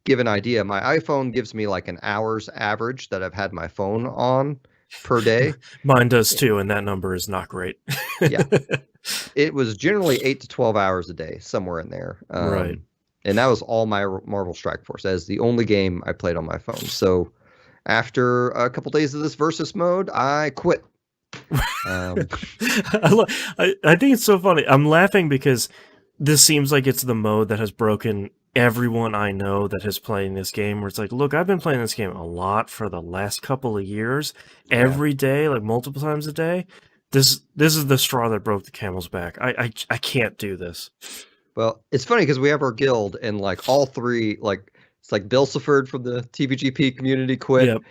Speaker 1: give an idea, my iPhone gives me like an hour's average that I've had my phone on per day.
Speaker 2: Mine does too, and that number is not great.
Speaker 1: Yeah. It was generally 8 to 12 hours a day, somewhere in there.
Speaker 2: Right.
Speaker 1: And that was all my Marvel Strike Force. That is the only game I played on my phone. So after a couple days of this versus mode, I quit.
Speaker 2: I think it's so funny. I'm laughing because this seems like it's the mode that has broken everyone I know that has played this game, where it's like, look, I've been playing this game a lot for the last couple of years, every day, like multiple times a day. This is the straw that broke the camel's back. I can't do this.
Speaker 1: Well, it's funny because we have our guild, and like all three, like it's like Bill Sefford from the TVGP community quit,
Speaker 2: Yep.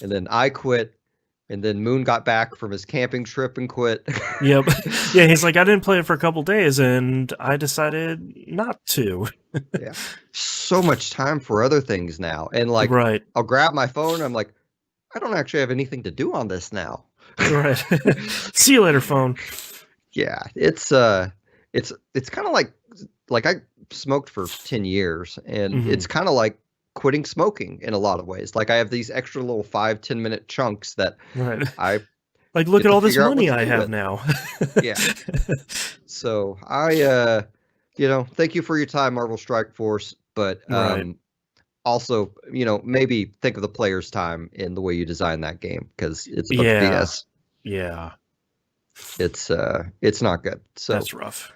Speaker 1: and then I quit, and then Moon got back from his camping trip and quit.
Speaker 2: Yep. Yeah, he's like, I didn't play it for a couple days, and I decided not to.
Speaker 1: Yeah. So much time for other things now. And like,
Speaker 2: Right.
Speaker 1: I'll grab my phone. I'm like, I don't actually have anything to do on this now.
Speaker 2: Right. See you later, phone.
Speaker 1: Yeah. It's kind of like I smoked for 10 years, and it's kind of like quitting smoking in a lot of ways. Like I have these extra little 5-10 minute chunks that I
Speaker 2: like, look at all this money I have now.
Speaker 1: Yeah. So I thank you for your time, Marvel Strike Force, but also, maybe think of the player's time in the way you design that game, because it's a bunch of BS.
Speaker 2: Yeah.
Speaker 1: It's not good. So
Speaker 2: that's rough.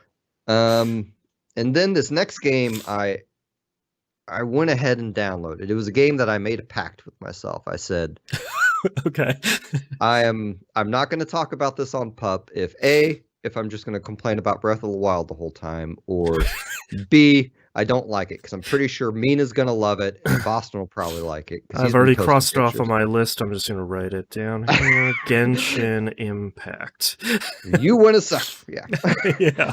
Speaker 1: And then this next game I went ahead and downloaded. It was a game that I made a pact with myself. I said,
Speaker 2: okay.
Speaker 1: I'm not going to talk about this on PUP if I'm just going to complain about Breath of the Wild the whole time, or B, I don't like it, because I'm pretty sure Mina's going to love it, and Boston will probably like it.
Speaker 2: I've already crossed it off on my list. I'm just going to write it down here. Genshin Impact.
Speaker 1: You want to suck. Yeah.
Speaker 2: Yeah.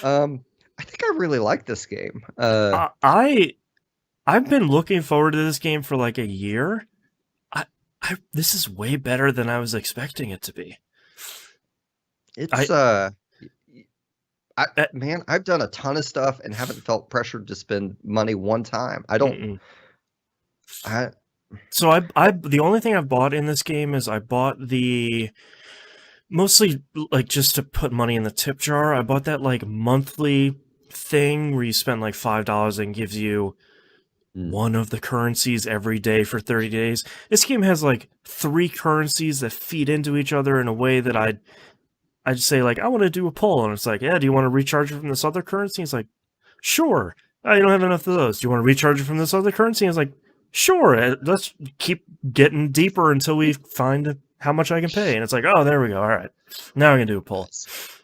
Speaker 1: I think I really like this game.
Speaker 2: I've been looking forward to this game for like a year. This is way better than I was expecting it to be.
Speaker 1: It's man, I've done a ton of stuff and haven't felt pressured to spend money one time. I don't.
Speaker 2: So I the only thing I've bought in this game is I bought mostly like just to put money in the tip jar. I bought that like monthly thing where you spend like $5 and gives you one of the currencies every day for 30 days. This game has like 3 currencies that feed into each other in a way that I'd say, like, I want to do a poll, and it's like, yeah, do you want to recharge it from this other currency? It's like, sure. I don't have enough of those. Do you want to recharge it from this other currency? And it's like, sure. Let's keep getting deeper until we find how much I can pay. And it's like, oh, there we go. All right. Now I can do a poll.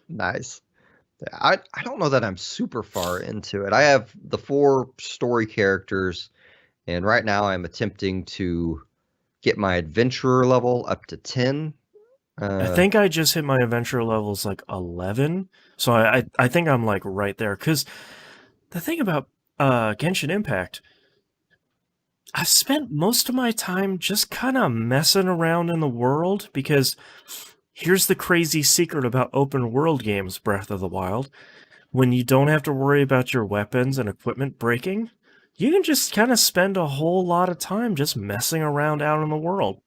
Speaker 1: Nice. I don't know that I'm super far into it. I have the 4 story characters, and right now I'm attempting to get my adventurer level up to 10.
Speaker 2: I think I just hit my adventurer levels like 11, so I think I'm like right there. Because the thing about Genshin Impact, I've spent most of my time just kind of messing around in the world, because here's the crazy secret about open world games, Breath of the Wild. When you don't have to worry about your weapons and equipment breaking, you can just kind of spend a whole lot of time just messing around out in the world.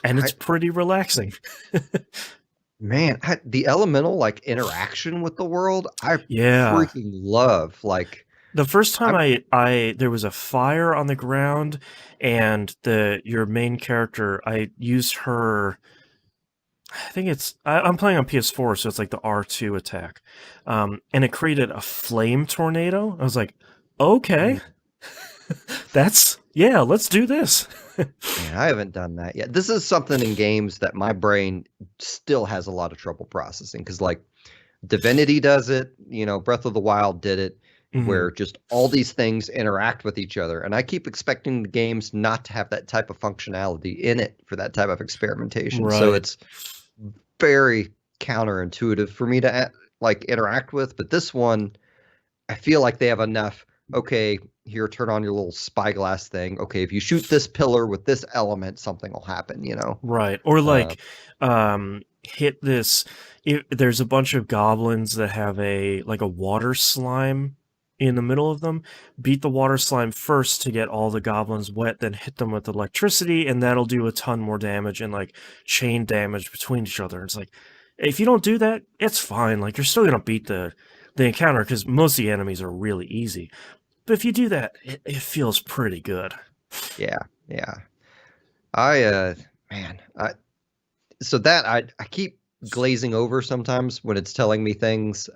Speaker 2: And it's pretty relaxing.
Speaker 1: Man, the elemental like interaction with the world, I
Speaker 2: yeah.
Speaker 1: freaking love. Like
Speaker 2: the first time I there was a fire on the ground, and your main character, I used her. I think I'm playing on PS4, so it's like the R2 attack, and it created a flame tornado. I was like, okay, let's do this.
Speaker 1: Man, I haven't done that yet. This is something in games that my brain still has a lot of trouble processing, because like Divinity does it, Breath of the Wild did it, where just all these things interact with each other, and I keep expecting the games not to have that type of functionality in it for that type of experimentation. Right. So it's very counterintuitive for me to like interact with, but this one, I feel like they have enough. Okay, here, turn on your little spyglass thing. Okay, if you shoot this pillar with this element, something will happen, you know?
Speaker 2: Right. Or
Speaker 1: Uh,
Speaker 2: like hit this there's a bunch of goblins that have a water slime in the middle of them. Beat the water slime first to get all the goblins wet, then hit them with electricity, and that'll do a ton more damage and like chain damage between each other. It's like if you don't do that, it's fine. Like you're still gonna beat the encounter because most of the enemies are really easy. But if you do that, it feels pretty good.
Speaker 1: yeah, yeah. I man, so that I keep glazing over sometimes when it's telling me things.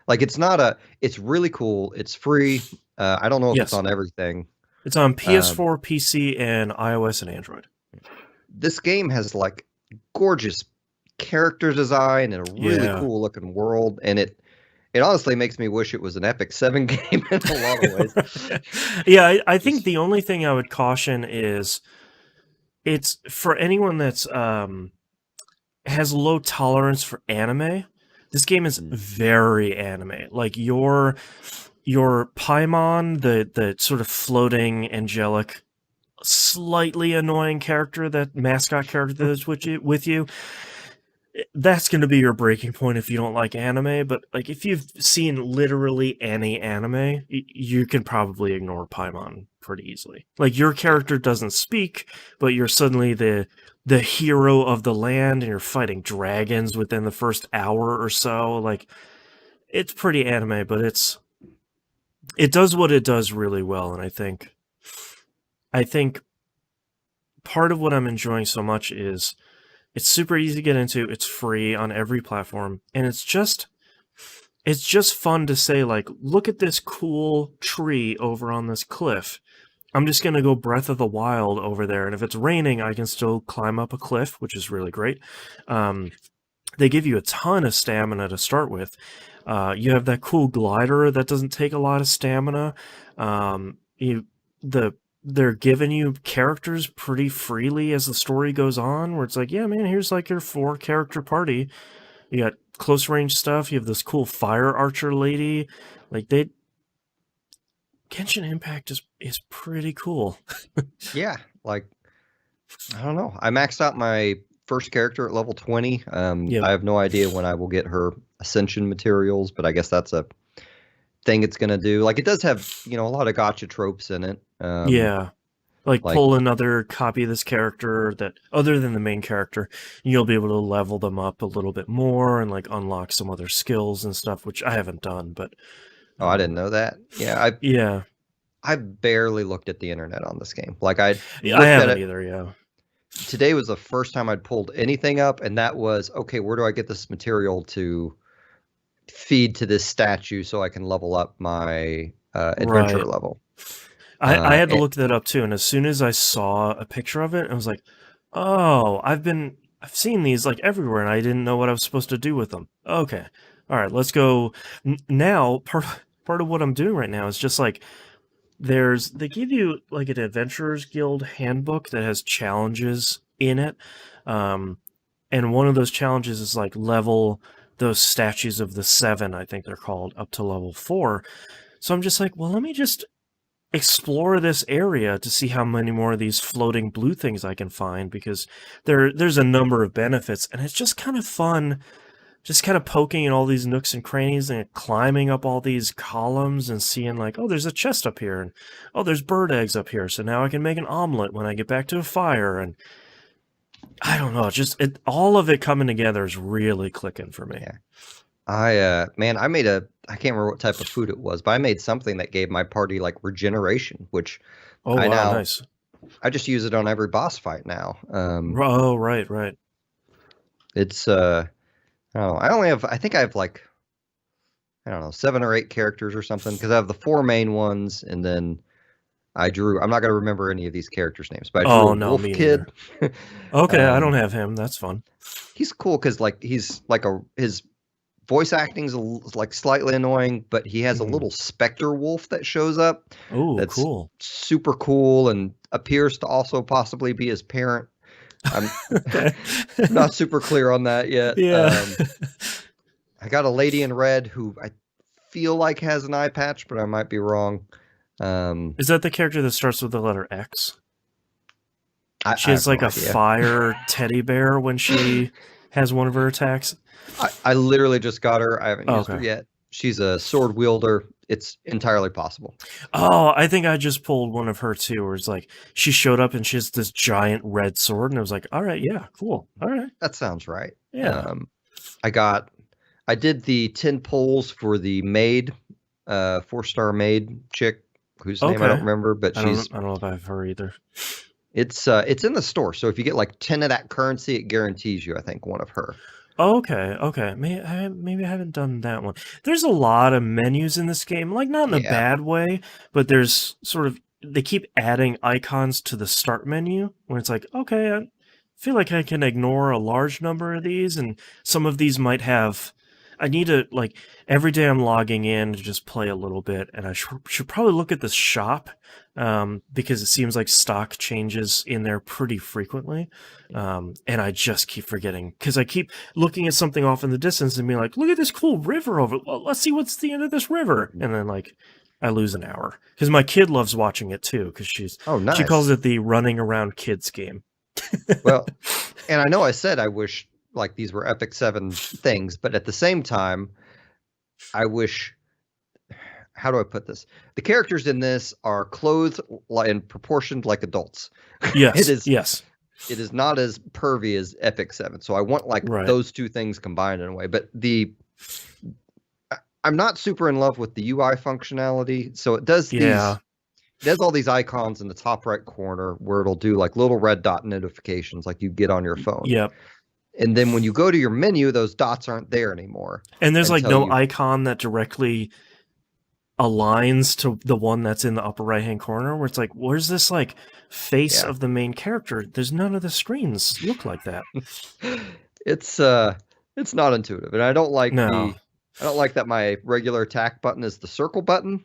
Speaker 1: Like it's really cool. It's free. I don't know if it's
Speaker 2: Yes.
Speaker 1: on everything.
Speaker 2: It's on
Speaker 1: Um,
Speaker 2: PS4, PC, and iOS and Android.
Speaker 1: this game has like gorgeous character design and a really
Speaker 2: Yeah.
Speaker 1: cool looking world, and it honestly makes me wish it was an Epic 7 game in a lot of ways.
Speaker 2: Yeah, I think
Speaker 1: Just,
Speaker 2: the only thing I would caution is it's for anyone that's has low tolerance for anime. This game is very anime. Like your Paimon, the sort of floating angelic, slightly annoying character, that mascot character that is with you, that's going to be your breaking point if you don't like anime. But like if you've seen literally any anime, you can probably ignore Paimon pretty easily. Like your character doesn't speak, but you're suddenly the hero of the land and you're fighting dragons within the first hour or so. Like it's pretty anime, but it does what it does really well. And I think part of what I'm enjoying so much is it's super easy to get into. It's free on every platform, and it's just fun to say, like, look at this cool tree over on this cliff. I'm just gonna go Breath of the Wild over there, and if it's raining, I can still climb up a cliff, which is really great. They give you a ton of stamina to start with. You have that cool glider that doesn't take a lot of stamina. You the They're giving you characters pretty freely as the story goes on, where it's like, yeah, man, here's like your 4 character party. You got close range stuff. You have this cool fire archer lady. Like Genshin Impact is pretty cool.
Speaker 1: yeah, like I don't know. I maxed out my first character at level 20.
Speaker 2: Yep.
Speaker 1: I have no idea when I will get her ascension materials, but I guess that's a thing it's gonna do. Like it does have, a lot of gotcha tropes in it.
Speaker 2: Yeah. Like
Speaker 1: Like
Speaker 2: pull another copy of this character that other than the main character, you'll be able to level them up a little bit more and like unlock some other skills and stuff, which I haven't done, but
Speaker 1: oh, I didn't know that. Yeah,
Speaker 2: yeah.
Speaker 1: I barely looked at the internet on this game. Like I
Speaker 2: Yeah, I
Speaker 1: looked at
Speaker 2: haven't
Speaker 1: it.
Speaker 2: either, yeah.
Speaker 1: Today was the first time I'd pulled anything up, and that was okay. Where do I get this material to feed to this statue so I can level up my adventure
Speaker 2: Right.
Speaker 1: level?
Speaker 2: I had to
Speaker 1: And,
Speaker 2: look that up too, and as soon as I saw a picture of it, I was like, "Oh, I've seen these like everywhere, and I didn't know what I was supposed to do with them." Okay, all right, let's go. Now, part of what I'm doing right now is just like they give you like an Adventurers Guild handbook that has challenges in it, and one of those challenges is like level those statues of the 7, I think they're called, up to level 4. So I'm just like, well, let me just explore this area to see how many more of these floating blue things I can find, because there's a number of benefits, and it's just kind of fun just kind of poking in all these nooks and crannies and climbing up all these columns and seeing like, oh, there's a chest up here, and oh, there's bird eggs up here, so now I can make an omelet when I get back to a fire. And I don't know, all of it coming together is really clicking for me.
Speaker 1: yeah, I made I can't remember what type of food it was, but I made something that gave my party like regeneration, which
Speaker 2: Oh wow, nice.
Speaker 1: I just use it on every boss fight now.
Speaker 2: Oh right.
Speaker 1: It's I don't know. I think I have like, I don't know, 7 or 8 characters or something, because I have the 4 main ones, and then I'm not going to remember any of these characters' names, but I drew
Speaker 2: Oh
Speaker 1: a
Speaker 2: no,
Speaker 1: wolf
Speaker 2: me
Speaker 1: kid.
Speaker 2: neither. Okay, I don't have him. That's fun.
Speaker 1: He's cool because like he's like his voice acting's like slightly annoying, but he has a little specter wolf that shows up
Speaker 2: Oh,
Speaker 1: that's
Speaker 2: cool.
Speaker 1: super cool and appears to also possibly be his parent. I'm
Speaker 2: Okay.
Speaker 1: not super clear on that yet.
Speaker 2: Yeah.
Speaker 1: I got a lady in red who I feel like has an eye patch, but I might be wrong.
Speaker 2: Is that the character that starts with the letter X?
Speaker 1: I
Speaker 2: She has
Speaker 1: have no
Speaker 2: like a
Speaker 1: idea.
Speaker 2: fire teddy bear when she has one of her attacks.
Speaker 1: I literally just got her. I haven't
Speaker 2: Oh,
Speaker 1: used her
Speaker 2: okay.
Speaker 1: yet. She's a sword wielder. It's entirely possible.
Speaker 2: Oh, I think I just pulled one of her too, where it's like she showed up and she has this giant red sword, and I was like, all right, yeah, cool. All right.
Speaker 1: That sounds right.
Speaker 2: Yeah.
Speaker 1: I did the 10 polls for the maid, 4-star maid chick whose name I don't
Speaker 2: Okay.
Speaker 1: remember, but
Speaker 2: I don't know if I have her either.
Speaker 1: it's in the store. So if you get like 10 of that currency, it guarantees you, I think, one of her.
Speaker 2: Okay, okay. Maybe I haven't done that one. There's a lot of menus in this game, like not in a
Speaker 1: Yeah.
Speaker 2: bad way, but there's sort of they keep adding icons to the start menu where it's like, okay, I feel like I can ignore a large number of these, and some of these might have. I need to like every day I'm logging in to just play a little bit, and I should probably look at the shop because it seems like stock changes in there pretty frequently, and I just keep forgetting because I keep looking at something off in the distance and being like, look at this cool river over. Well, let's see what's the end of this river, and then like I lose an hour because my kid loves watching it too because
Speaker 1: Oh,
Speaker 2: she calls
Speaker 1: nice.
Speaker 2: it the running around kids game.
Speaker 1: Well, and I know I said I wish like these were Epic 7 things, but at the same time, I wish, how do I put this? The characters in this are clothed and proportioned like adults.
Speaker 2: Yes,
Speaker 1: It
Speaker 2: yes,
Speaker 1: is not as pervy as Epic 7. So I want like
Speaker 2: right.
Speaker 1: those two things combined in a way. But I'm not super in love with the UI functionality. So it does
Speaker 2: Yeah.
Speaker 1: it has all these icons in the top right corner where it'll do like little red dot notifications like you get on your phone.
Speaker 2: Yep.
Speaker 1: And then when you go to your menu, those dots aren't there anymore.
Speaker 2: And there's like
Speaker 1: until
Speaker 2: no icon that directly aligns to the one that's in the upper right hand corner where it's like, where's this like face
Speaker 1: Yeah.
Speaker 2: of the main character? There's none of the screens look like that.
Speaker 1: It's not intuitive. And I don't like
Speaker 2: No.
Speaker 1: I don't like that my regular attack button is the circle button.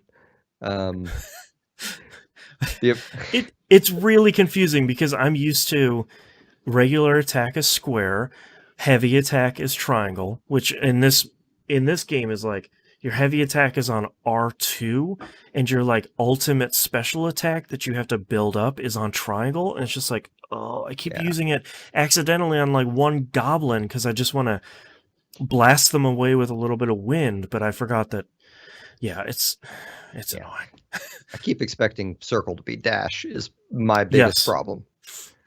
Speaker 2: It's really confusing because I'm used to regular attack is square, heavy attack is triangle, which in this game is like your heavy attack is on R2 and your like ultimate special attack that you have to build up is on triangle, and it's just like, oh, I keep using it accidentally on like one goblin because I just want to blast them away with a little bit of wind, but I forgot that it's annoying.
Speaker 1: I keep expecting circle to be dash is my biggest problem.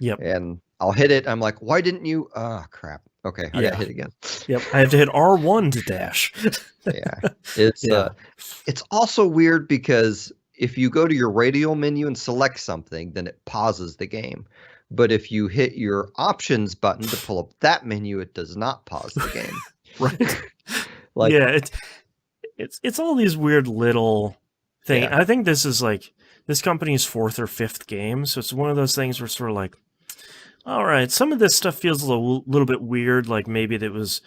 Speaker 2: Yep.
Speaker 1: And I'll hit it. I'm like, why didn't you? Oh, crap. Okay, I got hit again.
Speaker 2: Yep, I have to hit R1 to dash.
Speaker 1: It's also weird because if you go to your radial menu and select something, then it pauses the game. But if you hit your options button to pull up that menu, it does not pause the game.
Speaker 2: Right. Like, yeah, it's all these weird little things. Yeah. I think this is like this company's 4th or 5th game, so it's one of those things where it's sort of like, all right, some of this stuff feels a little bit weird. Like maybe that was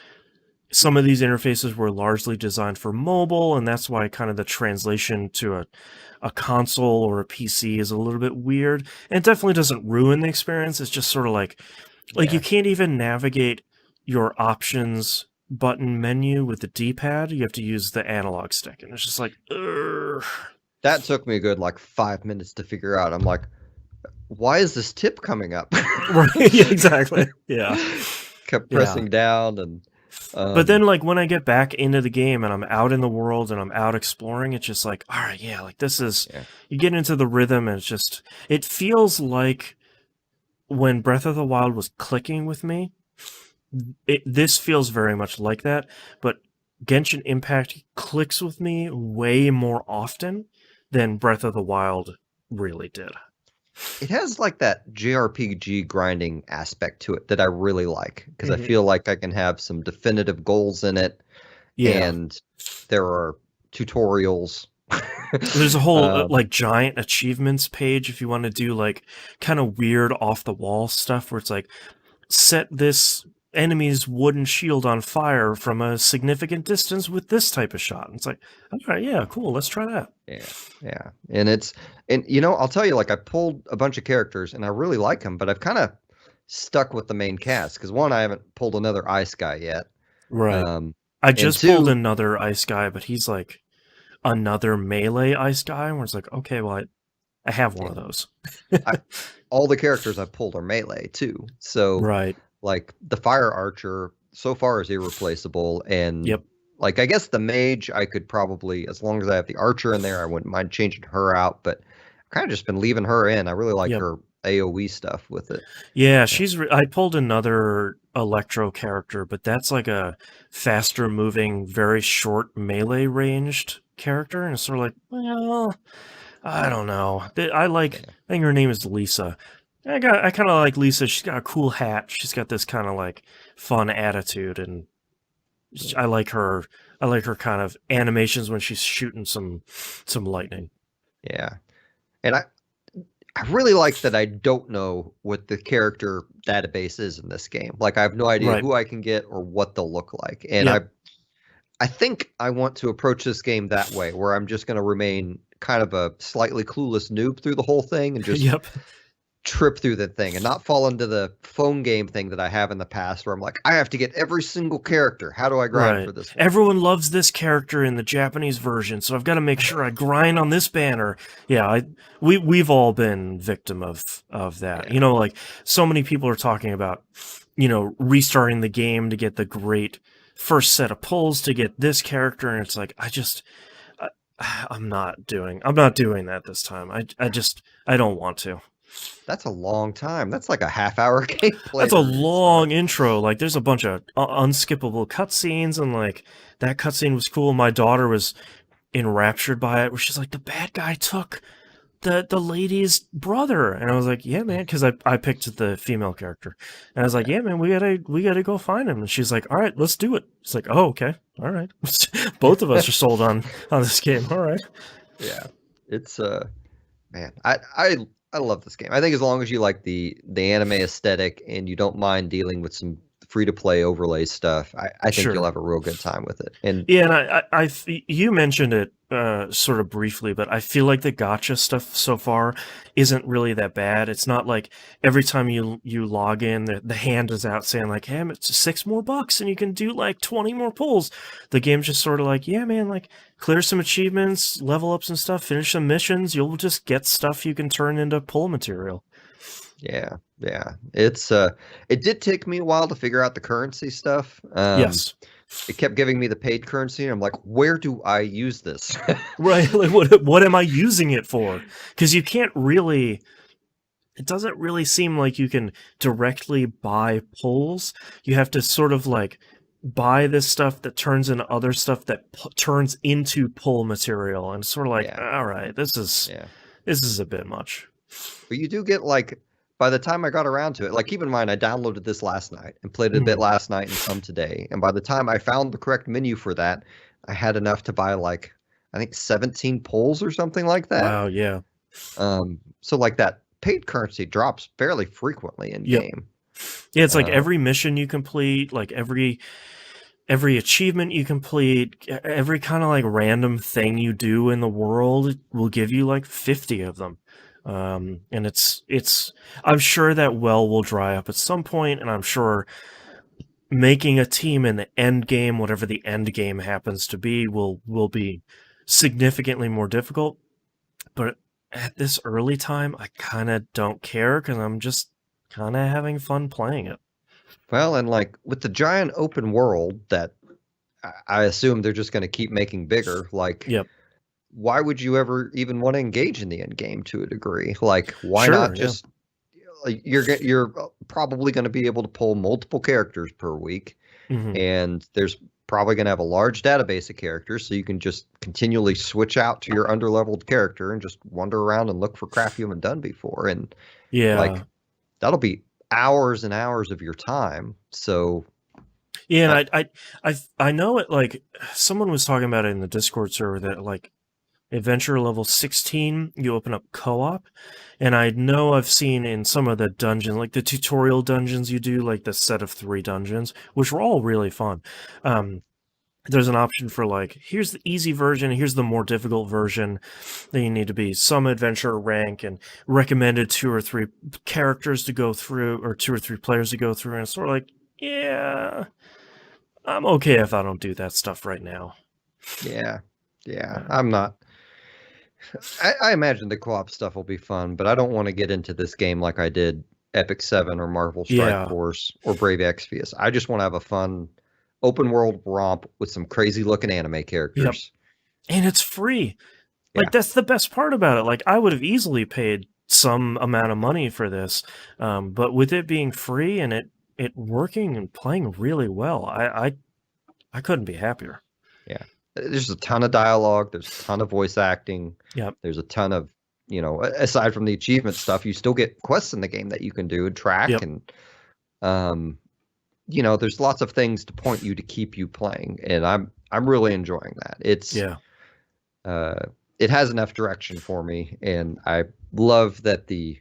Speaker 2: some of these interfaces were largely designed for mobile, and that's why kind of the translation to a console or a PC is a little bit weird. And it definitely doesn't ruin the experience. It's just sort of like you can't even navigate your options button menu with the D-pad. You have to use the analog stick, and it's just like, ugh.
Speaker 1: That took me a good like 5 minutes to figure out. I'm like, why is this tip coming up?
Speaker 2: Right, yeah, exactly. Yeah.
Speaker 1: Kept pressing down and
Speaker 2: but then like when I get back into the game and I'm out in the world and I'm out exploring, it's just like, all right, yeah, like this is you get into the rhythm and it feels like when Breath of the Wild was clicking with me, this feels very much like that, but Genshin Impact clicks with me way more often than Breath of the Wild really did.
Speaker 1: It has like that JRPG grinding aspect to it that I really like because I feel like I can have some definitive goals in it. Yeah. And there are tutorials.
Speaker 2: There's a whole like giant achievements page if you want to do like kind of weird off the wall stuff where it's like set this enemy's wooden shield on fire from a significant distance with this type of shot. And it's like, all right, yeah, cool, let's try that.
Speaker 1: Yeah. And you know, I'll tell you, like I pulled a bunch of characters and I really like them, but I've kind of stuck with the main cast because one, I haven't pulled another ice guy yet.
Speaker 2: Right. I just pulled another ice guy, but he's like another melee ice guy, where it's like, okay, well, I have one
Speaker 1: Yeah.
Speaker 2: of those.
Speaker 1: I, all the characters I've pulled are melee too. So
Speaker 2: Right.
Speaker 1: like the fire archer so far is irreplaceable, and
Speaker 2: Yep.
Speaker 1: like I guess the mage I could probably, as long as I have the archer in there, I wouldn't mind changing her out, but I've kind of just been leaving her in. I really like
Speaker 2: Yep.
Speaker 1: her AoE stuff with it.
Speaker 2: Yeah,
Speaker 1: Uh,
Speaker 2: I pulled another Electro character, but that's like a faster moving, very short melee ranged character, and it's sort of like, well, I don't know.
Speaker 1: yeah,
Speaker 2: I think her name is Lisa. I kind of like Lisa. She's got a cool hat. She's got this kind of like fun attitude, and
Speaker 1: yeah,
Speaker 2: I like her. I like her kind of animations when she's shooting some lightning.
Speaker 1: yeah. And I really like that I don't know what the character database is in this game. Like I have no idea
Speaker 2: Right.
Speaker 1: who I can get or what they'll look like. And
Speaker 2: Yep.
Speaker 1: I think I want to approach this game that way, where I'm just going to remain kind of a slightly clueless noob through the whole thing and just
Speaker 2: Yep.
Speaker 1: trip through the thing and not fall into the phone game thing that I have in the past where I'm like, I have to get every single character. How do I grind
Speaker 2: Right.
Speaker 1: for this one?
Speaker 2: Everyone loves this character in the Japanese version, so I've got to make sure I grind on this banner. Yeah, we've all been victim of that.
Speaker 1: Yeah.
Speaker 2: Like so many people are talking about, restarting the game to get the great first set of pulls to get this character, and it's like I, I'm not doing that this time. I don't want to.
Speaker 1: That's a long time. That's like a half-hour gameplay
Speaker 2: That's a
Speaker 1: to
Speaker 2: long
Speaker 1: restart.
Speaker 2: intro. Like, there's a bunch of unskippable cutscenes, and like that cutscene was cool. My daughter was enraptured by it, where she's like, "The bad guy took the lady's brother," and I was like, "Yeah, man," because I picked the female character, and I was like,
Speaker 1: Yeah.
Speaker 2: "Yeah, man, we gotta go find him." And she's like, "All right, let's do it." It's like, "Oh, okay, all right." Both of us are sold on this game. All right.
Speaker 1: Yeah. It's man, I love this game. I think as long as you like the anime aesthetic and you don't mind dealing with some free to play overlay stuff, I think you'll
Speaker 2: Sure.
Speaker 1: have a real good time with it. And
Speaker 2: Yeah, and you mentioned it sort of briefly, but I feel like the gotcha stuff so far isn't really that bad. It's not like every time you log in, the hand is out saying like, "Hey, it's $6 more, and you can do like 20 more pulls." The game's just sort of like, "Yeah, man, like clear some achievements, level up some stuff, finish some missions. You'll just get stuff you can turn into pull material."
Speaker 1: yeah, yeah, it's it did take me a while to figure out the currency stuff.
Speaker 2: Yes.
Speaker 1: It kept giving me the paid currency, and I'm like, where do I use this?
Speaker 2: Right. Like, what am I using it for? Because you can't really. It doesn't really seem like you can directly buy pulls. You have to sort of like buy this stuff that turns into other stuff that turns into pull material, and it's sort of like,
Speaker 1: Yeah,
Speaker 2: all right,
Speaker 1: yeah.
Speaker 2: this is a bit much.
Speaker 1: But you do get like by the time I got around to it, like keep in mind I downloaded this last night and played it a bit
Speaker 2: Mhm.
Speaker 1: last night and some today. And by the time I found the correct menu for that, I had enough to buy like I think 17 pulls or something like that.
Speaker 2: Wow. Yeah.
Speaker 1: So like that paid currency drops fairly frequently in
Speaker 2: Yep.
Speaker 1: game.
Speaker 2: Yeah. It's like
Speaker 1: Uh,
Speaker 2: every mission you complete, like every achievement you complete, every kind of like random thing you do in the world will give you like 50 of them. And I'm sure that well will dry up at some point, and I'm sure making a team in the end game, whatever the end game happens to be, will be significantly more difficult. But at this early time, I kind of don't care because I'm just kind of having fun playing it.
Speaker 1: well, and like with the giant open world that I assume they're just going to keep making bigger, like
Speaker 2: Yep.
Speaker 1: why would you ever even want to engage in the end game to a degree? Like why not
Speaker 2: Sure. Yeah.
Speaker 1: just like you're probably going to be able to pull multiple characters per week,
Speaker 2: Hmm.
Speaker 1: and there's probably going to have a large database of characters, so you can just continually switch out to your underleveled character and just wander around and look for crap you haven't done before, and
Speaker 2: Yeah.
Speaker 1: like that'll be hours and hours of your time. So
Speaker 2: Yeah,
Speaker 1: uh,
Speaker 2: and I know it. Like someone was talking about it in the Discord server that like adventure level 16, you open up co-op, and I know I've seen in some of the dungeons, like the tutorial dungeons you do, like the set of 3 dungeons, which were all really fun. There's an option for like, here's the easy version, here's the more difficult version. Then you need to be some adventure rank and recommended 2 or 3 characters to go through, or 2 or 3 players to go through, and it's sort of like, yeah. I'm okay if I don't do that stuff right now.
Speaker 1: yeah. Yeah, I'm not. I imagine the co-op stuff will be fun, but I don't want to get into this game like I did Epic 7 or Marvel Strike
Speaker 2: Yeah.
Speaker 1: Force or Brave Exvius. I just want to have a fun open world romp with some crazy looking anime
Speaker 2: Yep.
Speaker 1: characters.
Speaker 2: And it's free. Like,
Speaker 1: Yeah.
Speaker 2: that's the best part about it. Like, I would have easily paid some amount of money for this, but with it being free and it working and playing really well, I couldn't be happier.
Speaker 1: Yeah. There's a ton of dialogue, there's a ton of voice acting.
Speaker 2: Yep.
Speaker 1: There's a ton of, aside from the achievement stuff, you still get quests in the game that you can do and track
Speaker 2: Yep.
Speaker 1: and um there's lots of things to point you to keep you playing, and I'm really enjoying that.
Speaker 2: Yeah.
Speaker 1: It has enough direction for me, and I love that the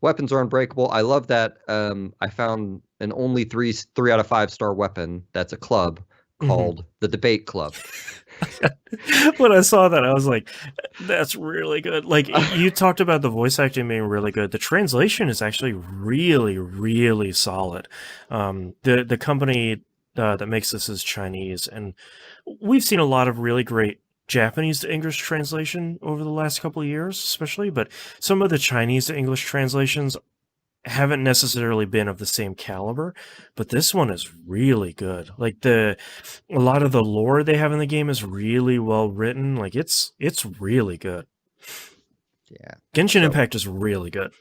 Speaker 1: weapons are unbreakable. I love that I found an only three out of 5 star weapon that's a club
Speaker 2: Hmm.
Speaker 1: called the Debate Club.
Speaker 2: When I saw that, I was like, that's really good. Like, you talked about the voice acting being really good. The translation is actually really, really solid. The company that makes this is Chinese, and we've seen a lot of really great Japanese to English translation over the last couple of years, especially, but some of the Chinese to English translations haven't necessarily been of the same caliber, but this one is really good. Like, a lot of the lore they have in the game is really well written. Like, it's really good.
Speaker 1: Yeah.
Speaker 2: Genshin
Speaker 1: So
Speaker 2: Impact is really good.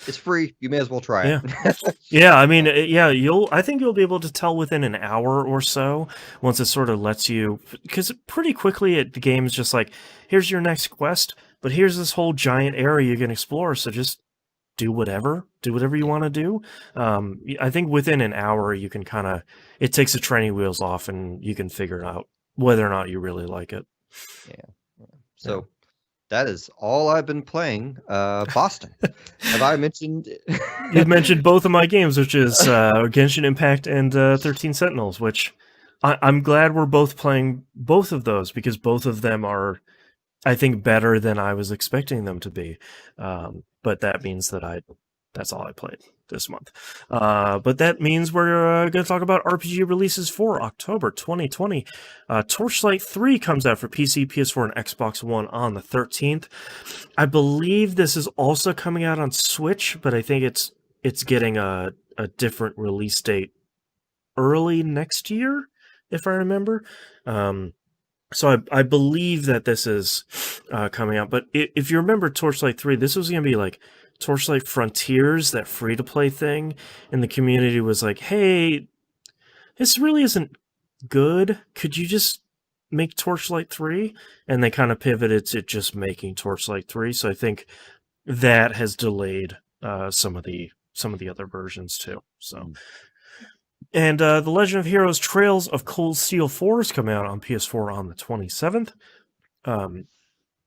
Speaker 1: it's free. You may as well try
Speaker 2: Yeah.
Speaker 1: it.
Speaker 2: Yeah, I mean, yeah, I think you'll be able to tell within an hour or so once it sort of lets you, because pretty quickly the game's just like, here's your next quest, but here's this whole giant area you can explore, so just do whatever you want to do. I think within an hour you can kind of, it takes the training wheels off and you can figure out whether or not you really like it.
Speaker 1: Yeah. So that is all I've been playing. Boston. Have I mentioned?
Speaker 2: You've mentioned both of my games, which is Genshin Impact and 13 Sentinels, which I'm glad we're both playing both of those because both of them are, I think, better than I was expecting them to be. But that means that that's all I played this month. But that means we're going to talk about RPG releases for October 2020. Torchlight 3 comes out for PC, PS4, and Xbox One on the 13th. I believe this is also coming out on Switch, but I think it's getting a different release date early next year, if I remember. So I believe that this is coming out. But if you remember Torchlight 3, this was going to be like Torchlight Frontiers, that free-to-play thing. And the community was like, hey, this really isn't good. Could you just make Torchlight 3? And they kind of pivoted to just making Torchlight 3. So I think that has delayed some of the other versions too. So, and The Legend of Heroes: Trails of Cold Steel 4 is coming out on PS4 on the 27th.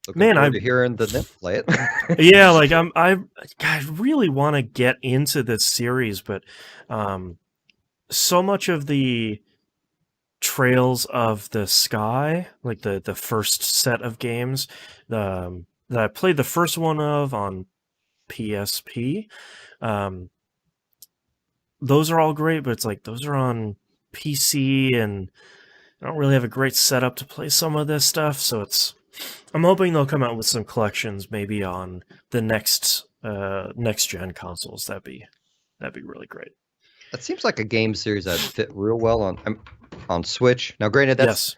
Speaker 1: Looking forward to hearing the nymph play it.
Speaker 2: Yeah, like I really want to get into this series, but so much of the Trails of the Sky, like the first set of games, that I played the first one of on PSP, those are all great, but it's like those are on PC and I don't really have a great setup to play some of this stuff, so I'm hoping they'll come out with some collections maybe on the next gen consoles. That'd be really great.
Speaker 1: That seems like a game series that'd fit real well on Switch. Now, granted, that's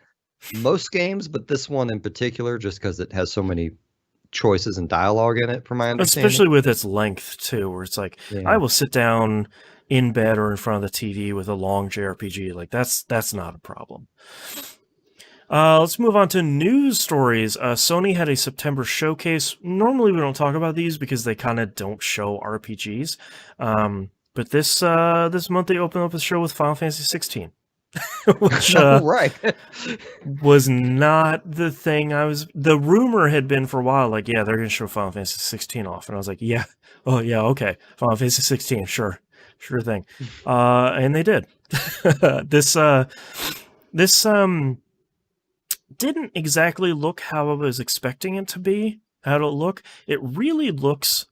Speaker 1: most games, but this one in particular, just because it has so many choices and dialogue in it, from my understanding.
Speaker 2: Especially with its length too, where it's like I will sit down in bed or in front of the TV with a long JRPG. Like that's not a problem. Let's move on to news stories. Sony had a September showcase. Normally we don't talk about these because they kind of don't show RPGs. But this month they opened up a show with Final Fantasy 16. Which
Speaker 1: right.
Speaker 2: was not the thing the rumor had been for a while, like, yeah, they're gonna show Final Fantasy 16 off, and I was like, yeah, oh yeah, okay, Final Fantasy 16, sure thing. And they did. This didn't exactly look how I was expecting it to be. How to look? It really looks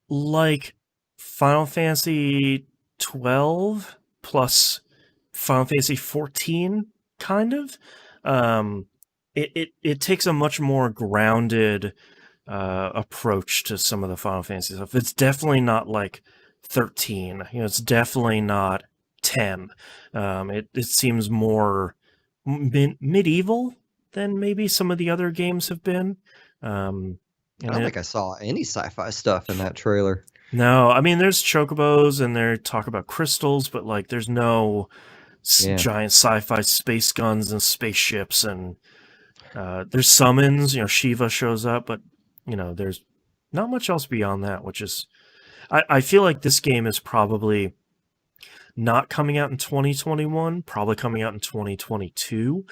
Speaker 2: like Final Fantasy 12 plus Final Fantasy 14, kind of. it takes a much more grounded approach to some of the Final Fantasy stuff. It's definitely not like 13. It's definitely not 10. It seems more medieval than maybe some of the other games have been.
Speaker 1: I don't think I saw any sci-fi stuff in that trailer.
Speaker 2: No, I mean there's chocobos and they talk about crystals, but like there's no giant sci-fi space guns and spaceships, and there's summons. Shiva shows up, but there's not much else beyond that, which is I feel like this game is probably not coming out in 2021, probably coming out in 2022,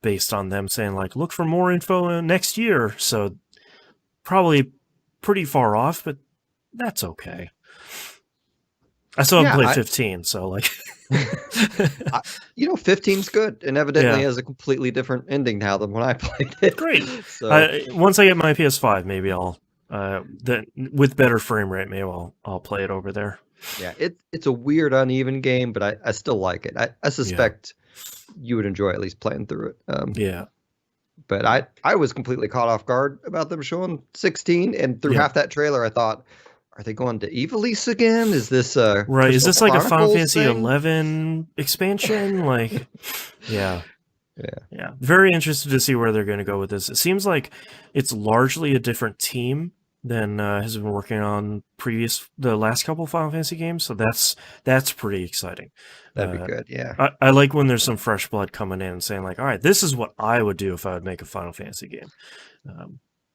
Speaker 2: based on them saying like look for more info next year. So probably pretty far off, but that's okay. I still haven't played 15, so like
Speaker 1: 15's good, and evidently has a completely different ending now than when I played it.
Speaker 2: Great.
Speaker 1: So
Speaker 2: once I get my PS5, maybe I'll with better frame rate, maybe I'll play it over there.
Speaker 1: Yeah, it's a weird, uneven game, but I still like it. I suspect you would enjoy at least playing through it. But I was completely caught off guard about them showing 16, and through half that trailer, I thought, are they going to Evilise again? Is this
Speaker 2: right? Is this like a Final Fantasy
Speaker 1: thing?
Speaker 2: 11 expansion? Like, yeah. Very interested to see where they're going to go with this. It seems like it's largely a different team than has been working on the last couple of Final Fantasy games. So that's pretty exciting.
Speaker 1: That'd be good. Yeah.
Speaker 2: I like when there's some fresh blood coming in and saying like, all right, this is what I would do if I would make a Final Fantasy game.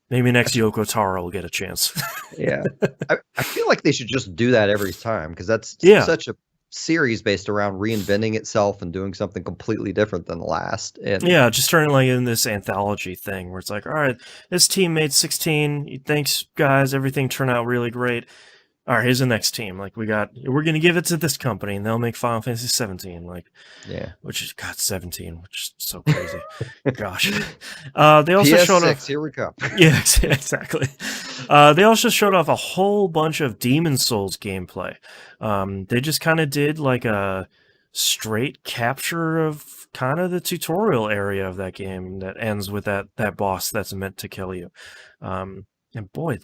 Speaker 2: Maybe next Yoko Taro will get a chance.
Speaker 1: Yeah. I feel like they should just do that every time, because that's such a series based around reinventing itself and doing something completely different than the last. And
Speaker 2: just turning like in this anthology thing where it's like, all right, this team made 16. Thanks, guys. Everything turned out really great. All right, here's the next team. Like we're going to give it to this company, and they'll make Final Fantasy 17. Like, which is 17, which is so crazy. Gosh, they also showed off.
Speaker 1: Here we come.
Speaker 2: Yeah, exactly. They also showed off a whole bunch of Demon Souls gameplay. They just kind of did like a straight capture of kind of the tutorial area of that game that ends with that boss that's meant to kill you. And boys,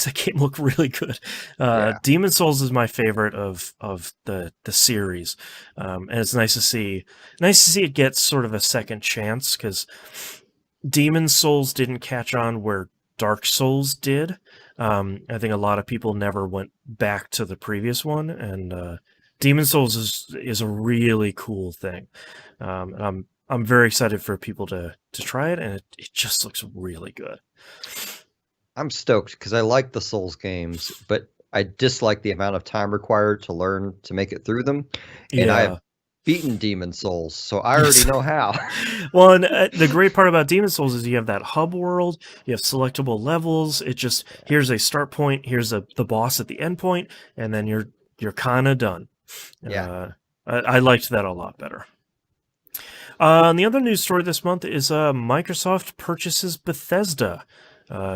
Speaker 2: that game looked really good. Demon Souls is my favorite of the series, and it's nice to see it get sort of a second chance, because Demon Souls didn't catch on where Dark Souls did. I think a lot of people never went back to the previous one, and Demon Souls is a really cool thing. And I'm very excited for people to try it, and it just looks really good.
Speaker 1: I'm stoked because I like the Souls games, but I dislike the amount of time required to learn to make it through them. And I've beaten Demon Souls, so I already know how.
Speaker 2: Well, and the great part about Demon Souls is you have that hub world, you have selectable levels. It just, here's a start point, here's the boss at the end point, and then you're kind of done. I liked that a lot better. And the other news story this month is Microsoft purchases Bethesda.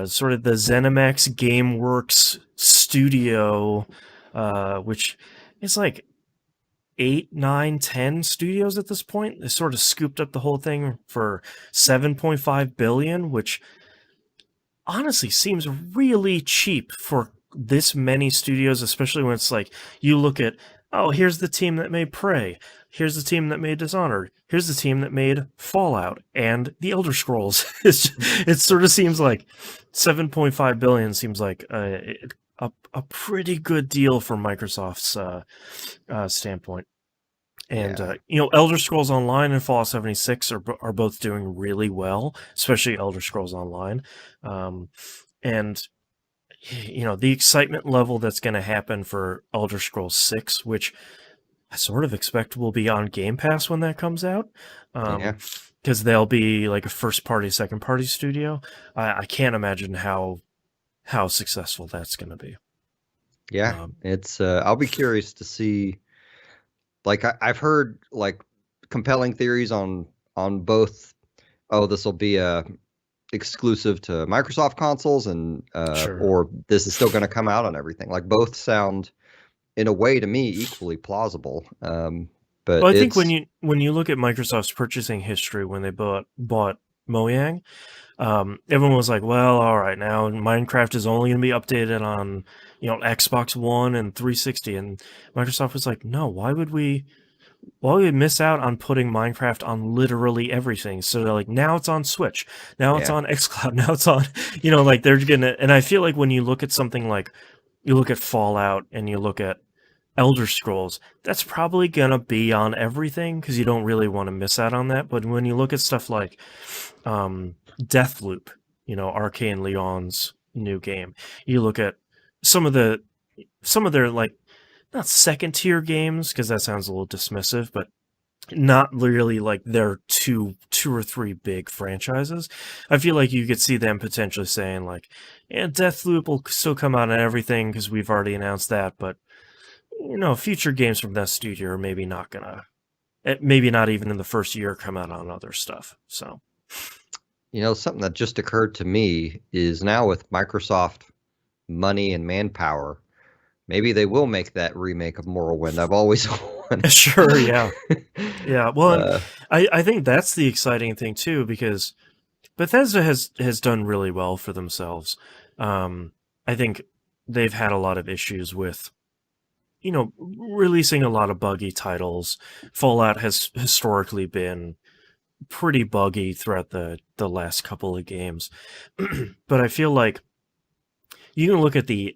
Speaker 2: Sort of the ZeniMax GameWorks studio, which is like 8, 9, 10 studios at this point. They sort of scooped up the whole thing for $7.5 billion, which honestly seems really cheap for this many studios, especially when it's like you look at, oh, here's the team that made Prey. Here's the team that made Dishonored. Here's the team that made Fallout and The Elder Scrolls. It sort of seems like $7.5 billion seems like a pretty good deal from Microsoft's standpoint. And Elder Scrolls Online and Fallout 76 are both doing really well, especially Elder Scrolls Online. And the excitement level that's going to happen for Elder Scrolls 6, which I sort of expect will be on Game Pass when that comes out, because they'll be like a first-party, second-party studio. I can't imagine how successful that's going to be.
Speaker 1: Yeah, it's. I'll be curious to see. Like I've heard like compelling theories on both. Oh, this will be exclusive to Microsoft consoles, and or this is still going to come out on everything. Like both sound, in a way, to me, equally plausible. But
Speaker 2: Well, I think
Speaker 1: it's
Speaker 2: when you look at Microsoft's purchasing history when they bought Mojang, everyone was like, "Well, all right, now Minecraft is only going to be updated on Xbox One and 360," and Microsoft was like, "No, why would we miss out on putting Minecraft on literally everything?" So they're like, now it's on Switch, now it's
Speaker 1: yeah,
Speaker 2: on xCloud, now it's on, like they're gonna. And I feel like when you look at something like you look at Fallout and you look at Elder Scrolls, that's probably gonna be on everything because you don't really want to miss out on that. But when you look at stuff like Deathloop, Arcane Leon's new game, you look at some of their like not second tier games because that sounds a little dismissive, but not really like their two or three big franchises. I feel like you could see them potentially saying like, "Yeah, Deathloop will still come out on everything because we've already announced that, but future games from that studio are maybe not gonna, maybe not even in the first year come out on other stuff." So,
Speaker 1: something that just occurred to me is now with Microsoft money and manpower, maybe they will make that remake of Morrowind. I've always wanted.
Speaker 2: sure, yeah, yeah. Well, and
Speaker 1: uh,
Speaker 2: I think that's the exciting thing too because Bethesda has done really well for themselves. I think they've had a lot of issues with releasing a lot of buggy titles. Fallout has historically been pretty buggy throughout the last couple of games. But I feel like you can look at the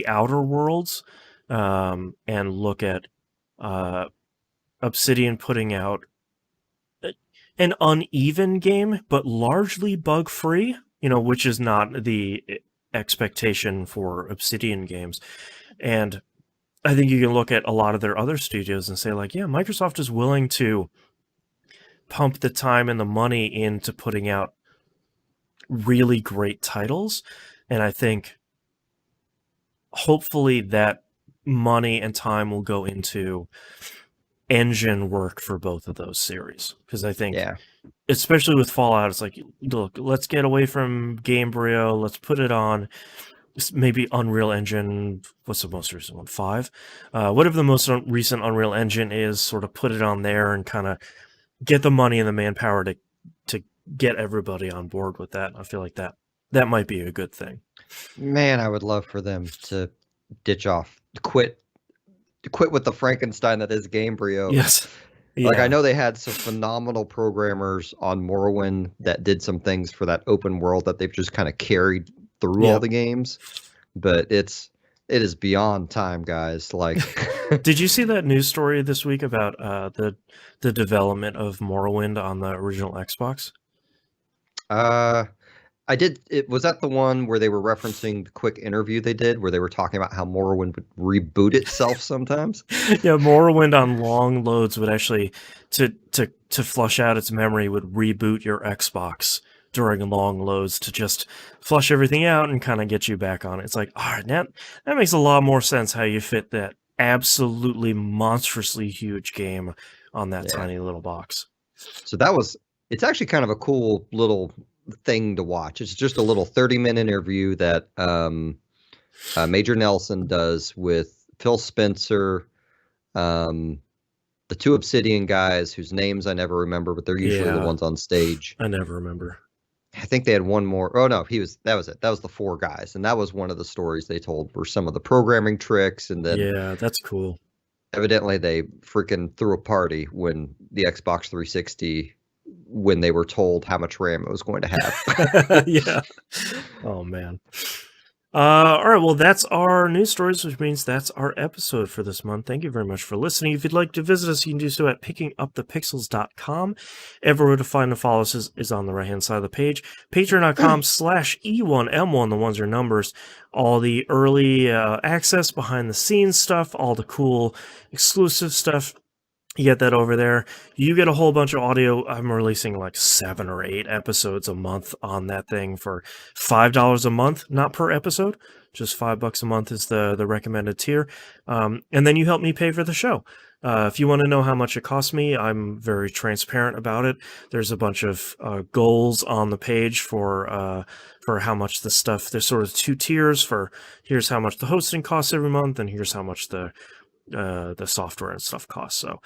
Speaker 2: Outer Worlds and look at uh, Obsidian putting out an uneven game, but largely bug free, which is not the expectation for Obsidian games. And I think you can look at a lot of their other studios and say, like, yeah, Microsoft is willing to pump the time and the money into putting out really great titles. And I think hopefully that money and time will go into engine work for both of those series. Because I think,
Speaker 1: yeah,
Speaker 2: especially with Fallout, it's like, look, let's get away from Gamebryo, let's put it on maybe Unreal Engine. What's the most recent one? 5? Whatever the most recent Unreal Engine is, sort of put it on there and kind of get the money and the manpower to get everybody on board with that. I feel like that might be a good thing.
Speaker 1: man, I would love for them to ditch off, quit with the Frankenstein that is Gamebryo.
Speaker 2: Yes.
Speaker 1: Like, I
Speaker 2: Yeah.
Speaker 1: know they had some phenomenal programmers on Morrowind that did some things for that open world that they've just kind of carried through all
Speaker 2: Yep.
Speaker 1: the games, but it is beyond time, guys. Like,
Speaker 2: Did you see that news story this week about the development of Morrowind on the original Xbox?
Speaker 1: I did. It was that the one where they were referencing the quick interview they did, where they were talking about how Morrowind would reboot itself sometimes.
Speaker 2: Yeah, Morrowind on long loads would actually to flush out its memory would reboot your Xbox during long loads to just flush everything out and kind of get you back on it. It's like, all right, that makes a lot more sense how you fit that absolutely monstrously huge game on that
Speaker 1: Yeah.
Speaker 2: tiny little box.
Speaker 1: So it's actually kind of a cool little thing to watch. It's just a little 30-minute interview that Major Nelson does with Phil Spencer, the two Obsidian guys whose names I never remember, but they're usually the
Speaker 2: Yeah.
Speaker 1: ones on stage.
Speaker 2: I never remember.
Speaker 1: I think they had one more. Oh no, that was it. That was the 4 guys, and that was one of the stories they told were some of the programming tricks, and then
Speaker 2: Yeah, that's cool.
Speaker 1: evidently they freaking threw a party when the Xbox 360 when they were told how much RAM it was going to have.
Speaker 2: Yeah. Oh man. All right, well, that's our news stories, which means that's our episode for this month. Thank you very much for listening. If you'd like to visit us, you can do so at pickingupthepixels.com. Everywhere to find and follow us is on the right-hand side of the page. Patreon.com/E1M1, the ones are numbers. All the early access, behind-the-scenes stuff, all the cool exclusive stuff. You get that over there. You get a whole bunch of audio. I'm releasing like 7 or 8 episodes a month on that thing for $5 a month, not per episode. Just $5 a month is the recommended tier. And then you help me pay for the show. If you want to know how much it costs me, I'm very transparent about it. There's a bunch of goals on the page for how much the stuff. There's sort of 2 tiers for here's how much the hosting costs every month, and here's how much the the software and stuff costs. So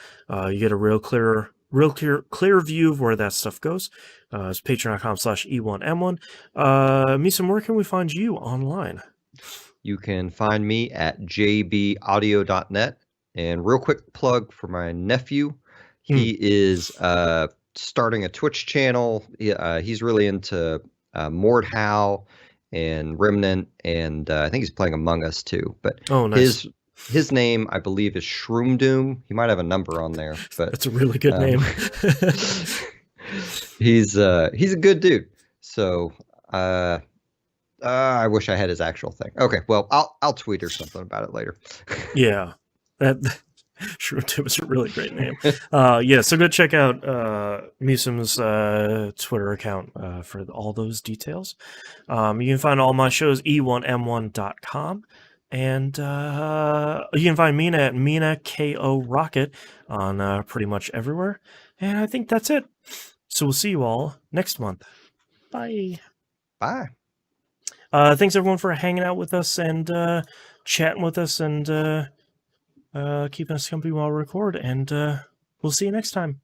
Speaker 2: you get a real clear view of where that stuff goes. It's patreon.com/E1M1. Misum, where can we find you online?
Speaker 1: You can find me at jbaudio.net. And real quick plug for my nephew. He is starting a Twitch channel. He's really into Mordhau and Remnant, and I think he's playing Among Us too. But
Speaker 2: oh, nice.
Speaker 1: His name, I believe, is Shroom Doom. He might have a number on there, but
Speaker 2: that's a really good name.
Speaker 1: He's a good dude. So I wish I had his actual thing. Okay, well, I'll tweet or something about it later.
Speaker 2: Yeah, that Shroom Doom is a really great name. Yeah, so go check out Misum's Twitter account for all those details. You can find all my shows e1m1.com. And you can find Mina at Mina KO Rocket on pretty much everywhere. And I think that's it. So we'll see you all next month. Bye.
Speaker 1: Bye.
Speaker 2: Thanks everyone for hanging out with us and chatting with us and keeping us company while we record. And we'll see you next time.